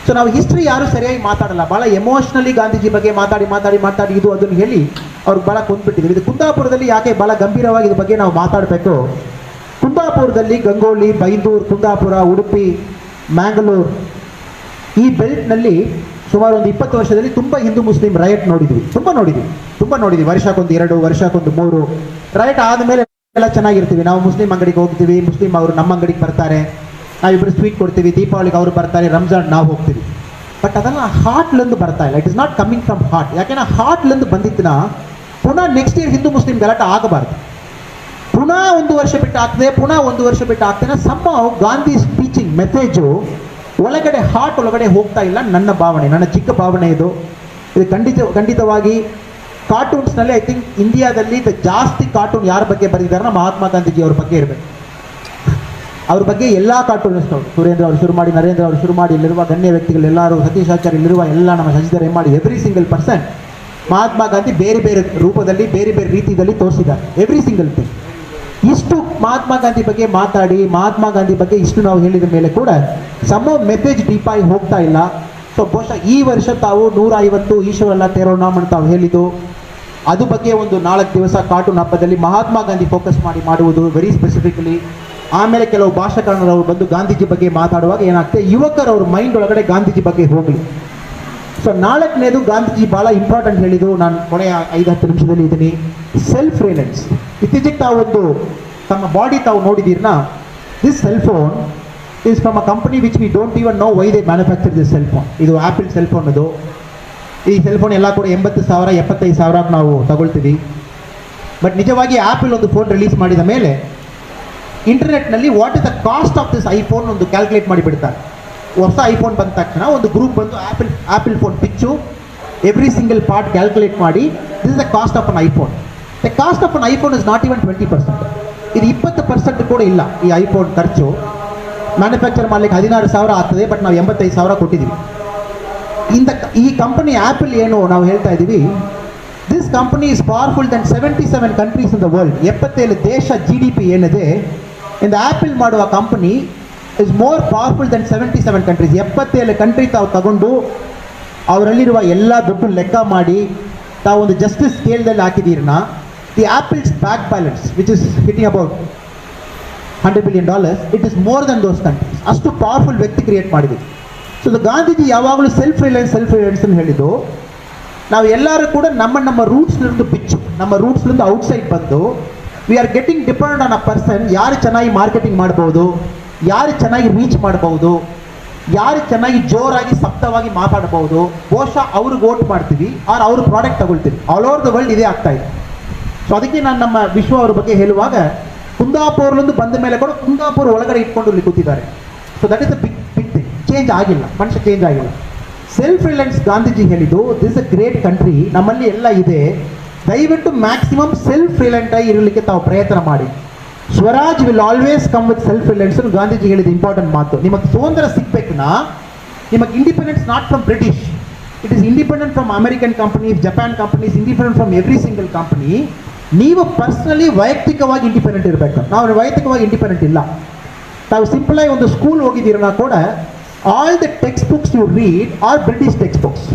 ಸೊ ನಾವು ಹಿಸ್ಟ್ರಿ ಯಾರು ಸರಿಯಾಗಿ ಮಾತಾಡಲ್ಲ, ಭಾಳ ಎಮೋಷ್ನಲಿ ಗಾಂಧೀಜಿ ಬಗ್ಗೆ ಮಾತಾಡಿ ಇದು ಅದನ್ನು ಹೇಳಿ ಅವ್ರಿಗೆ ಭಾಳ ಕೊಂದ್ಬಿಟ್ಟಿದ್ರು. ಇದು ಕುಂದಾಪುರದಲ್ಲಿ ಯಾಕೆ ಭಾಳ ಗಂಭೀರವಾಗಿ ಇದ್ರ ಬಗ್ಗೆ ನಾವು ಮಾತಾಡಬೇಕು. ಕುಂದಾಪುರದಲ್ಲಿ ಗಂಗೋಲಿ, ಬೈಂದೂರು, ಕುಂದಾಪುರ, ಉಡುಪಿ, ಮ್ಯಾಂಗ್ಳೂರ್ ಈ ಬೆಲ್ಟ್ನಲ್ಲಿ ಸುಮಾರು ಒಂದು 20 ವರ್ಷದಲ್ಲಿ ತುಂಬ ಹಿಂದೂ ಮುಸ್ಲಿಂ ರೈಟ್ ನೋಡಿದ್ವಿ. ತುಂಬ ನೋಡಿದ್ವಿ. ವರ್ಷಕ್ಕೊಂದು 2, ವರ್ಷಕ್ಕೊಂದು 3 ರೈಟ್ ಆದಮೇಲೆ ಎಲ್ಲ ಚೆನ್ನಾಗಿರ್ತೀವಿ. ನಾವು ಮುಸ್ಲಿಂ ಅಂಗಡಿಗೆ ಹೋಗ್ತೀವಿ, ಮುಸ್ಲಿಂ ಅವರು ನಮ್ಮ ಅಂಗಡಿಗೆ ಬರ್ತಾರೆ, ನಾವಿಬ್ಬರು ಸ್ವೀಟ್ ಕೊಡ್ತೀವಿ, ದೀಪಾವಳಿಗೆ ಅವರು ಬರ್ತಾರೆ, ರಂಜಾನ್ ನಾವು ಹೋಗ್ತೀವಿ. ಬಟ್ ಅದೆಲ್ಲ ಹಾರ್ಟ್ಲಿಂದ ಬರ್ತಾ ಇಲ್ಲ. It is not coming from heart. ಯಾಕೆಂದ್ರೆ ಹಾರ್ಟ್ಲಿಂದ ಬಂದಿದ್ದನ್ನ ಪುನಃ ನೆಕ್ಸ್ಟ್ ಇಯರ್ ಹಿಂದೂ ಮುಸ್ಲಿಂ ಗಲಾಟೆ ಆಗಬಾರ್ದು. ಪುನಃ 1 ವರ್ಷ ಬಿಟ್ಟು ಆಗ್ತದೆ, ಪುನಃ 1 ವರ್ಷ ಬಿಟ್ಟು ಆಗ್ತದೆ. ಗಾಂಧಿ ಟೀಚಿಂಗ್ ಮೆಸೇಜು ಒಳಗಡೆ ಹಾರ್ಟ್ ಒಳಗಡೆ ಹೋಗ್ತಾ ಇಲ್ಲ. ನನ್ನ ಭಾವನೆ, ನನ್ನ ಚಿಕ್ಕ ಭಾವನೆ ಇದು ಖಂಡಿತವಾಗಿ ಕಾರ್ಟೂನ್ಸ್ನಲ್ಲಿ ಐ ಥಿಂಕ್ ಇಂಡಿಯಾದಲ್ಲಿ ಜಾಸ್ತಿ ಕಾರ್ಟೂನ್ ಯಾರ ಬಗ್ಗೆ ಬರೆದಿದ್ದಾರೆ, ಮಹಾತ್ಮ ಗಾಂಧೀಜಿ ಅವ್ರ ಬಗ್ಗೆ ಇರಬೇಕು. ಅವ್ರ ಬಗ್ಗೆ ಎಲ್ಲ ಕಾರ್ಟೂನಿಸ್ಟ್ನವರು, ಸುರೇಂದ್ರ ಅವರು ಶುರು ಮಾಡಿ, ನರೇಂದ್ರ ಅವರು ಶುರು ಮಾಡಿ, ಇಲ್ಲಿರುವ ಗಣ್ಯ ವ್ಯಕ್ತಿಗಳೆಲ್ಲರೂ, ಸತೀಶ್ ಆಚಾರ್ಯ, ಇಲ್ಲಿರುವ ಎಲ್ಲ ನಮ್ಮ ಶಶಿಧರ್ ಮಾಡಿ, every single person Mahatma Gandhi ಬೇರೆ ಬೇರೆ ರೂಪದಲ್ಲಿ, ಬೇರೆ ಬೇರೆ ರೀತಿಯಲ್ಲಿ ತೋರಿಸಿದ್ದಾರೆ. Every single thing. ಇಷ್ಟು ಮಹಾತ್ಮ ಗಾಂಧಿ ಬಗ್ಗೆ ಮಾತಾಡಿ, ಮಹಾತ್ಮ ಗಾಂಧಿ ಬಗ್ಗೆ ಇಷ್ಟು ನಾವು ಹೇಳಿದ ಮೇಲೆ ಕೂಡ ಮೆಸೇಜ್ ಡೀಪ್ ಆಗಿ ಹೋಗ್ತಾ ಇಲ್ಲ. ಸೊ ಬಹುಶಃ ಈ ವರ್ಷ ತಾವು 150 ಈಶ್ವರಲ್ಲ ತೇರೋನಾಮ್ ಅಂತ ತಾವು ಹೇಳಿದ್ದು, ಅದು ಬಗ್ಗೆ ಒಂದು 4 ದಿವಸ ಕಾರ್ಟೂನ್ ಹಬ್ಬದಲ್ಲಿ ಮಹಾತ್ಮ ಗಾಂಧಿ ಫೋಕಸ್ ಮಾಡಿ ಮಾಡುವುದು ವೆರಿ ಸ್ಪೆಸಿಫಿಕಲಿ. ಆಮೇಲೆ ಕೆಲವು ಭಾಷಾಕಾರರು ಬಂದು ಗಾಂಧೀಜಿ ಬಗ್ಗೆ ಮಾತಾಡುವಾಗ ಏನಾಗ್ತದೆ, ಯುವಕರು ಅವ್ರ ಮೈಂಡ್ ಒಳಗಡೆ ಗಾಂಧೀಜಿ ಬಗ್ಗೆ ಹೋಗಲಿ. ಸೊ 4ನೇದು ಗಾಂಧೀಜಿ ಭಾಳ ಇಂಪಾರ್ಟೆಂಟ್ ಹೇಳಿದ್ದು, ನಾನು ಕೊನೆಯ 5-10 ನಿಮಿಷದಲ್ಲಿ ಇದ್ದೀನಿ. Self reliance. ಇತ್ತೀಚೆಗೆ ತಾವು ಒಂದು ತಮ್ಮ ಬಾಡಿ ತಾವು ನೋಡಿದ್ದೀರನ್ನ, this cell phone is from a company which we don't even know why they manufacture this cell phone. ಇದು ಆ್ಯಪಲ್ ಸೆಲ್ ಫೋನ್. ಅದು ಈ ಸೆಲ್ ಫೋನ್ ಎಲ್ಲ ಕೂಡ 80,000 75,000 ನಾವು ತಗೊಳ್ತೀವಿ. ಬಟ್ ನಿಜವಾಗಿ ಆ್ಯಪಲ್ ಒಂದು ಫೋನ್ ರಿಲೀಸ್ ಮಾಡಿದ ಮೇಲೆ ಇಂಟರ್ನೆಟ್ನಲ್ಲಿ what is the cost of this iPhone ಒಂದು ಕ್ಯಾಲ್ಕುಲೇಟ್ ಮಾಡಿಬಿಡ್ತಾರೆ. ಹೊಸ ಐಫೋನ್ ಬಂದ ತಕ್ಷಣ ಒಂದು ಗ್ರೂಪ್ ಬಂದು ಆ್ಯಪಲ್ ಫೋನ್ ಪಿಚ್ಚು ಎವ್ರಿ ಸಿಂಗಲ್ ಪಾರ್ಟ್ ಕ್ಯಾಲ್ಕುಲೇಟ್ ಮಾಡಿ, this is the cost of an iPhone. The cost of an iPhone is not even 20%. ಇದು 20% ಕೂಡ ಇಲ್ಲ. ಈ ಐಫೋನ್ ಖರ್ಚು ಮ್ಯಾನುಫ್ಯಾಕ್ಚರ್ ಮಾಡಲಿಕ್ಕೆ 16,000 ಆಗ್ತದೆ, ಬಟ್ ನಾವು 85,000 ಕೊಟ್ಟಿದ್ದೀವಿ. ಈ ಕಂಪನಿ ಆ್ಯಪಲ್ ಏನು ನಾವು ಹೇಳ್ತಾ ಇದ್ದೀವಿ, this company is powerful than 77 countries in the world. 77 ದೇಶ GDP ಏನಿದೆ, ಇಂದ ಆ್ಯಪಲ್ ಮಾಡುವ company is more powerful than 77 countries. 77 country ತಾವು ತಗೊಂಡು ಅವರಲ್ಲಿರುವ ಎಲ್ಲ ದುಡ್ಡು ಲೆಕ್ಕ ಮಾಡಿ ತಾವು ಒಂದು ಜಸ್ಟಿಸ್ ಸ್ಕೇಲ್ದಲ್ಲಿ ಹಾಕಿದ್ದೀರನ್ನ, the Apple's bank balance which is hitting about $100 billion, it is more than those countries. ಅಷ್ಟು ಪವರ್ಫುಲ್ ವ್ಯಕ್ತಿ ಕ್ರಿಯೇಟ್ ಮಾಡಿದ್ವಿ. ಸೊ ಗಾಂಧೀಜಿ ಯಾವಾಗಲೂ ಸೆಲ್ಫ್ ರಿಲಯನ್ಸ್ ಅಂತ ಹೇಳಿದ್ದು, ನಾವು ಎಲ್ಲರೂ ಕೂಡ ನಮ್ಮ ರೂಟ್ಸ್ಲಿருந்து ಬಿಚ್ಚು, ನಮ್ಮ ರೂಟ್ಸ್ಲಿருந்து ಔಟ್ಸೈಡ್ ಬಂದು we are getting depend on a person. ಯಾರು ಚೆನ್ನಾಗಿ ಮಾರ್ಕೆಟಿಂಗ್ ಮಾಡ್ಬೋದು, ಯಾರು ಚೆನ್ನಾಗಿ ರೀಚ್ ಮಾಡ್ಬೋದು, ಯಾರು ಚೆನ್ನಾಗಿ ಜೋರಾಗಿ ಸಪ್ತವಾಗಿ ಮಾತಾಡ್ಬೋದು, ಬಹುಶಃ ಅವ್ರಿಗೆ ವೋಟ್ ಮಾಡ್ತೀವಿ, ಅವ್ರ ಪ್ರಾಡಕ್ಟ್ ತಗೊಳ್ತೀವಿ. ಆಲ್ ಓವರ್ ದ ವರ್ಲ್ಡ್ ಇದೇ ಆಗ್ತಾ ಇದೆ. ಸೊ ಅದಕ್ಕೆ ನಾನು ನಮ್ಮ ವಿಶ್ವ ಅವ್ರ ಬಗ್ಗೆ ಹೇಳುವಾಗ, ಕುಂದಾಪುರಲಿಂದ ಬಂದ ಮೇಲೆ ಕೂಡ ಕುಂದಾಪುರ ಒಳಗಡೆ ಇಟ್ಕೊಂಡು ಇಲ್ಲಿ ಕೂತಿದ್ದಾರೆ. So that is a big thing. Change ಆಗಿಲ್ಲ, ಮನುಷ್ಯ ಚೇಂಜ್ ಆಗಿಲ್ಲ. ಸೆಲ್ಫ್ ರಿಲಯನ್ಸ್ ಗಾಂಧೀಜಿ ಹೇಳಿದ್ದು, ದಿಸ್ ಅ ಗ್ರೇಟ್ ಕಂಟ್ರಿ, ನಮ್ಮಲ್ಲಿ ಎಲ್ಲ ಇದೆ, ದಯವಿಟ್ಟು ಮ್ಯಾಕ್ಸಿಮಮ್ ಸೆಲ್ಫ್ ರಿಲಯಂಟ್ ಆಗಿ ಇರಲಿಕ್ಕೆ ತಾವು ಪ್ರಯತ್ನ ಮಾಡಿ. Swaraj will always come with self Reliance. Gandhiji ಹೇಳಿದ ಇಂಪಾರ್ಟೆಂಟ್ ಮಾತು. ನಿಮಗೆ ಸ್ವಾತಂತ್ರ್ಯ ಸಿಗ್ಬೇಕನ್ನ, ನಿಮಗೆ independence not from British, it is independent from American companies, Japan companies, independent from every single company. ನೀವು ಪರ್ಸನಲಿ ವೈಯಕ್ತಿಕವಾಗಿ ಇಂಡಿಪೆಂಡೆಂಟ್ ಇರಬೇಕು. ನಾವು ವೈಯಕ್ತಿಕವಾಗಿ ಇಂಡಿಪೆಂಡೆಂಟ್ ಇಲ್ಲ. ತಾವು ಸಿಂಪಲ್ ಆಗಿ ಒಂದು ಸ್ಕೂಲ್ ಹೋಗಿದ್ದೀರನ್ನ ಕೂಡ, all the text books you read are British text books.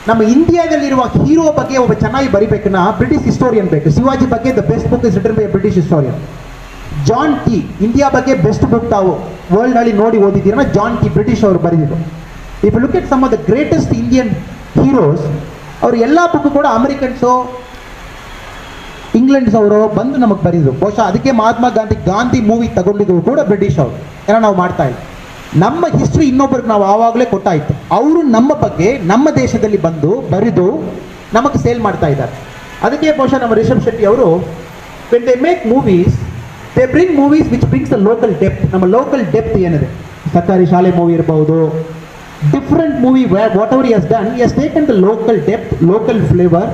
ನಮ್ಮ ಇಂಡಿಯಾದಲ್ಲಿರುವ ಹೀರೋ ಬಗ್ಗೆ ಒಬ್ಬ ಚೆನ್ನಾಗಿ ಬರಿಬೇಕನ್ನ ಬ್ರಿಟಿಷ್ ಹಿಸ್ಟೋರಿಯನ್ ಬೇಕು. ಶಿವಾಜಿ ಬಗ್ಗೆ the best book is written by British historian. John T, India ಬಗ್ಗೆ ಬೆಸ್ಟ್ ಬುಕ್ ತಾವು ವರ್ಲ್ಡ್ನಲ್ಲಿ ನೋಡಿ ಓದಿದ್ದೀರನ್ನ, ಜಾನ್ ಟಿ, ಬ್ರಿಟಿಷ್ ಅವರು ಬರೆದಿದ್ದು. If you look at some of the greatest Indian heroes, ಅವರು ಎಲ್ಲ ಬುಕ್ ಕೂಡ ಅಮೆರಿಕನ್ಸು, ಇಂಗ್ಲೆಂಡ್ಸ್ ಅವರು ಬಂದು ನಮಗೆ ಬರೆದಿದ್ರು. ಬಹುಶಃ ಅದಕ್ಕೆ ಮಹಾತ್ಮ ಗಾಂಧಿ ಮೂವಿ ತಗೊಂಡಿದ್ರು ಕೂಡ ಬ್ರಿಟಿಷ್ ಅವರು. ಏನೋ ನಾವು ಮಾಡ್ತಾ ಇಲ್ಲ. ನಮ್ಮ ಹಿಸ್ಟ್ರಿ ಇನ್ನೊಬ್ಬರಿಗೆ ನಾವು ಆವಾಗಲೇ ಕೊಟ್ಟಾಯಿತು. ಅವರು ನಮ್ಮ ಬಗ್ಗೆ ನಮ್ಮ ದೇಶದಲ್ಲಿ ಬಂದು ಬರೆದು ನಮಗೆ ಸೇಲ್ ಮಾಡ್ತಾ ಇದ್ದಾರೆ. ಅದಕ್ಕೆ ಬಹುಶಃ ನಮ್ಮ ರಿಷಬ್ ಶೆಟ್ಟಿ ಅವರು, when they make movies, they bring movies which brings the local depth. ನಮ್ಮ ಲೋಕಲ್ ಡೆಪ್ತ್ ಏನಿದೆ, ಸರ್ಕಾರಿ ಶಾಲೆ ಮೂವಿ ಇರ್ಬೋದು, different movie what ever he has done, ಹಿ ಹಸ್ taken the local depth, local flavour,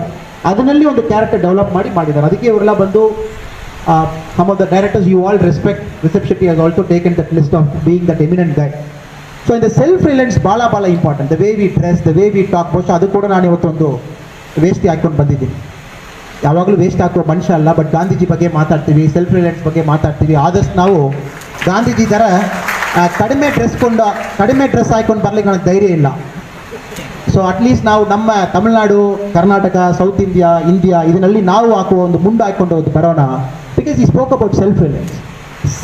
ಅದರಲ್ಲಿ ಒಂದು ಕ್ಯಾರೆಕ್ಟರ್ ಡೆವಲಪ್ ಮಾಡಿದ್ದಾರೆ. ಅದಕ್ಕೆ ಇವರೆಲ್ಲ ಬಂದು some of the directors you all respect, Rishabh Shetty has also taken that list of being that eminent guy. So in the self-reliance ಭಾಳ important, the way we dress, the way we talk. ಬಹುಶಃ ಅದು ಕೂಡ ನಾನು ಇವತ್ತೊಂದು waste ಹಾಕೊಂಡು ಬಂದಿದ್ದೀನಿ. ಯಾವಾಗಲೂ waste ಹಾಕುವ ಮನುಷ್ಯ ಅಲ್ಲ, ಬಟ್ ಗಾಂಧೀಜಿ ಬಗ್ಗೆ ಮಾತಾಡ್ತೀವಿ, ಸೆಲ್ಫ್ ರಿಲಯನ್ಸ್ ಬಗ್ಗೆ ಮಾತಾಡ್ತೀವಿ. ಆದಷ್ಟು ನಾವು ಗಾಂಧೀಜಿ ಥರ ಕಡಿಮೆ ಡ್ರೆಸ್ ಹಾಕೊಂಡು ಬರ್ಲಿಕ್ಕೆ ನನಗೆ ಧೈರ್ಯ ಇಲ್ಲ. ಸೊ ಅಟ್ಲೀಸ್ಟ್ ನಾವು ನಮ್ಮ ತಮಿಳುನಾಡು, ಕರ್ನಾಟಕ, ಸೌತ್ ಇಂಡಿಯಾ ಇದರಲ್ಲಿ ನಾವು ಹಾಕುವ ಒಂದು ಮುಂದೆ ಹಾಕೊಂಡು ಬರೋಣ. Because he spoke about self reliance.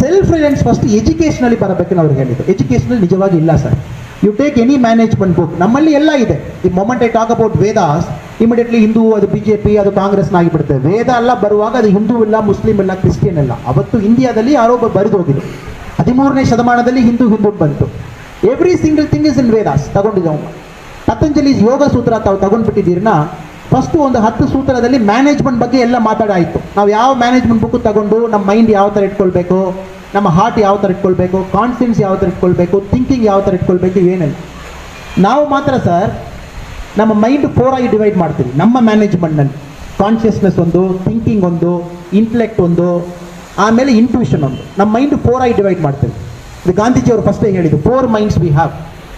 Self reliance first ಎಜುಕೇಷನಲ್ಲಿ ಬರಬೇಕಂತ ಅವ್ರಿಗೆ ಹೇಳಿದ್ದು. ಎಜುಕೇಷನಲ್ಲಿ ನಿಜವಾಗಿ ಇಲ್ಲ sir. You take any management book, ನಮ್ಮಲ್ಲಿ ಎಲ್ಲ ಇದೆ. ಈ moment I talk about Vedas, immediately Hindu, ಅದು BJP, ಅದು ಕಾಂಗ್ರೆಸ್ನಾಗಿಬಿಡುತ್ತೆ. ವೇದ ಎಲ್ಲ ಬರುವಾಗ ಅದು ಹಿಂದೂ ಇಲ್ಲ, ಮುಸ್ಲಿಂ ಇಲ್ಲ, ಕ್ರಿಶ್ಚಿಯನ್ ಇಲ್ಲ. ಅವತ್ತು ಇಂಡಿಯಾದಲ್ಲಿ ಯಾರೋ ಬರೆದು ಹೋಗಿದ್ದು 13ನೇ ಶತಮಾನದಲ್ಲಿ ಹಿಂದೂ ಬಂತು. Every single thing is in Vedas ತಗೊಂಡಿದ್ದವನು. ಪತಂಜಲಿ ಯೋಗ ಸೂತ್ರ ತಾವು ತಗೊಂಡ್ಬಿಟ್ಟಿದ್ದೀರನ್ನ ಫಸ್ಟ್ ಒಂದು 10 ಸೂತ್ರದಲ್ಲಿ ಮ್ಯಾನೇಜ್ಮೆಂಟ್ ಬಗ್ಗೆ ಎಲ್ಲ ಮಾತಾಡಾಯಿತು. ನಾವು ಯಾವ ಮ್ಯಾನೇಜ್ಮೆಂಟ್ ಬುಕ್ ತಗೊಂಡು ನಮ್ಮ ಮೈಂಡ್ ಯಾವ ಥರ ಇಟ್ಕೊಳ್ಬೇಕು, ನಮ್ಮ ಹಾರ್ಟ್ ಯಾವ ಥರ ಇಟ್ಕೊಳ್ಬೇಕು, ಕಾನ್ಫಿಡೆನ್ಸ್ ಯಾವ ಥರ ಇಟ್ಕೊಳ್ಬೇಕು, ಥಿಂಕಿಂಗ್ ಯಾವ ಥರ ಇಟ್ಕೊಳ್ಬೇಕು, ಇವೇನಿಲ್ಲ. ನಾವು ಮಾತ್ರ ಸರ್ ನಮ್ಮ ಮೈಂಡ್ 4 ಆಗಿ ಡಿವೈಡ್ ಮಾಡ್ತೀವಿ ನಮ್ಮ ಮ್ಯಾನೇಜ್ಮೆಂಟ್ನಲ್ಲಿ. ಕಾನ್ಷಿಯಸ್ನೆಸ್ ಒಂದು, ಥಿಂಕಿಂಗ್ ಒಂದು, ಇಂಟೆಲೆಕ್ಟ್ ಒಂದು, ಆಮೇಲೆ ಇಂಟ್ಯೂಷನ್ ಒಂದು. ನಮ್ಮ ಮೈಂಡ್ 4 ಆಗಿ ಡಿವೈಡ್ ಮಾಡ್ತೀವಿ. ಇದು ಗಾಂಧೀಜಿ ಅವರು ಫಸ್ಟೇ ಹೇಳಿದ್ದು, 4 ಮೈಂಡ್ಸ್ ವಿ ಹ್ಯಾವ್.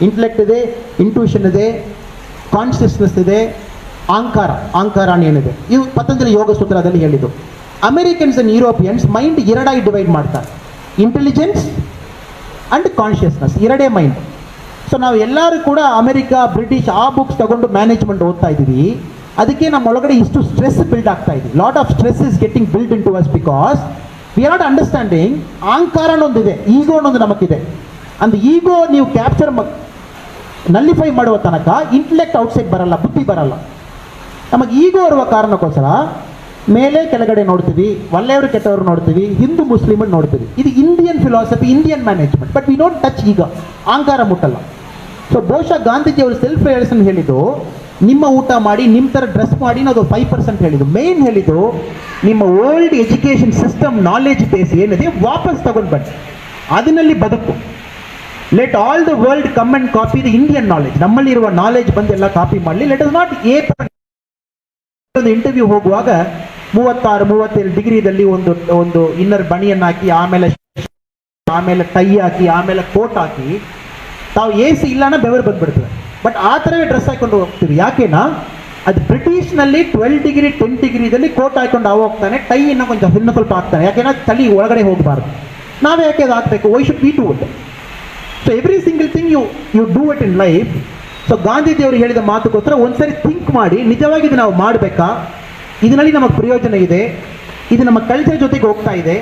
ಇಂಟೆಲೆಕ್ಟ್ ಇದೆ, ಇಂಟ್ಯೂಷನ್ ಇದೆ, ಕಾನ್ಷಿಯಸ್ನೆಸ್ ಇದೆ, ಆಂಕಾರ ಏನಿದೆ. ಇವು ಪತಂಜಲಿ ಯೋಗ ಸೂತ್ರದಲ್ಲಿ ಹೇಳಿದ್ದು. ಅಮೆರಿಕನ್ಸ್ ಅಂಡ್ ಯುರೋಪಿಯನ್ಸ್ ಮೈಂಡ್ 2 ಆಗಿ ಡಿವೈಡ್ ಮಾಡ್ತಾರೆ, intelligence and consciousness, 2 mind. So ನಾವು ಎಲ್ಲರೂ ಕೂಡ ಅಮೆರಿಕ, ಬ್ರಿಟಿಷ್ ಆ ಬುಕ್ಸ್ ತಗೊಂಡು ಮ್ಯಾನೇಜ್ಮೆಂಟ್ ಓದ್ತಾ ಇದ್ದೀವಿ. ಅದಕ್ಕೆ ನಮ್ಮ ಒಳಗಡೆ ಇಷ್ಟು ಸ್ಟ್ರೆಸ್ ಬಿಲ್ಡ್ ಆಗ್ತಾ ಇದೆ. Lot of stress is getting build in to us because we are not understanding. ಅಹಂಕಾರ ಅನ್ನೊಂದಿದೆ, ಈಗೋ ಅನ್ನೋದು ನಮಗಿದೆ. ಅಂದ್ ಈಗೋ ನೀವು ಕ್ಯಾಪ್ಚರ್ ನಲ್ಲಿಫೈ ಮಾಡುವ ತನಕ ಇಂಟೆಲೆಕ್ಟ್ ಔಟ್ಸೈಡ್ ಬರಲ್ಲ, ಬುದ್ಧಿ ಬರಲ್ಲ. ನಮಗೆ ಈಗೋ ಇರುವ ಕಾರಣಕ್ಕೋಸ್ಕರ ಮೇಲೆ ಕೆಳಗಡೆ ನೋಡ್ತೀವಿ, ಒಳ್ಳೆಯವರು ಕೆಟ್ಟವರು ನೋಡ್ತೀವಿ, ಹಿಂದೂ ಮುಸ್ಲಿಮ್ ನೋಡ್ತೀವಿ. ಇದು Indian philosophy, Indian management. But we don't touch ಈಗ, ಅಹಂಕಾರ ಮುಟ್ಟಲ್ಲ. ಸೊ ಬಹುಶಃ ಗಾಂಧೀಜಿ ಅವರು ಸೆಲ್ಫ್ ರಿಯಲೈಸೇಷನ್ ಹೇಳಿದ್ದು, ನಿಮ್ಮ ಊಟ ಮಾಡಿ, ನಿಮ್ಮ ಥರ ಡ್ರೆಸ್ ಮಾಡಿ, ಅದು 5% ಹೇಳಿದ್ದು. ಮೇನ್ ಹೇಳಿದ್ದು, ನಿಮ್ಮ old education system knowledge base ಏನಿದೆ ವಾಪಸ್ ತಗೊಂಡು ಬನ್ನಿ, ಅದರಲ್ಲಿ ಬದುಕು. Let all the world come and copy the Indian knowledge. ನಮ್ಮಲ್ಲಿರುವ ನಾಲೆಜ್ ಬಂದು ಎಲ್ಲ ಕಾಪಿ ಮಾಡಲಿ. ಲೆಟ್ ಇಸ್ ನಾಟ್ ಒಂದು ಇಂಟರ್ವ್ಯೂ ಹೋಗುವಾಗ 36-37 ಡಿಗ್ರಿದಲ್ಲಿ ಒಂದು ಇನ್ನರ್ ಬನಿಯನ್ನು ಹಾಕಿ, ಆಮೇಲೆ ಟೈ ಹಾಕಿ, ಆಮೇಲೆ ಕೋಟ್ ಹಾಕಿ, ತಾವು AC ಇಲ್ಲನ ಬೆವರು ಬಂದ್ಬಿಡ್ತದೆ. ಬಟ್ ಆ ಥರವೇ ಡ್ರೆಸ್ ಹಾಕೊಂಡು ಹೋಗ್ತೀವಿ. ಯಾಕೆನಾ ಅದು ಬ್ರಿಟಿಷ್ನಲ್ಲಿ 12 ಡಿಗ್ರಿ 10 ಡಿಗ್ರಿದಲ್ಲಿ ಕೋಟ್ ಹಾಕೊಂಡು ಹೋಗ್ತಾನೆ, ಟೈ ಇನ್ನೂ ಸ್ವಲ್ಪ ಹಾಕ್ತಾನೆ. ಯಾಕೆನಾ ಚಳಿ ಒಳಗಡೆ ಹೋಗಬಾರ್ದು. ನಾವೇ ಯಾಕೆ ಅದು ಹಾಕಬೇಕು? Why should be to it? So every single thing you do it in life. So ಗಾಂಧೀಜಿಯವರು ಹೇಳಿದ ಮಾತುಗೋಸ್ಕರ ಒಂದ್ಸರಿ ಥಿಂಕ್ ಮಾಡಿ, ನಿಜವಾಗಿ ಇದು ನಾವು ಮಾಡಬೇಕಾ, ಇದರಲ್ಲಿ ನಮಗೆ ಪ್ರಯೋಜನ ಇದೆ, ಇದು ನಮ್ಮ ಕಲ್ಚರ್ ಜೊತೆಗೆ ಹೋಗ್ತಾ ಇದೆ,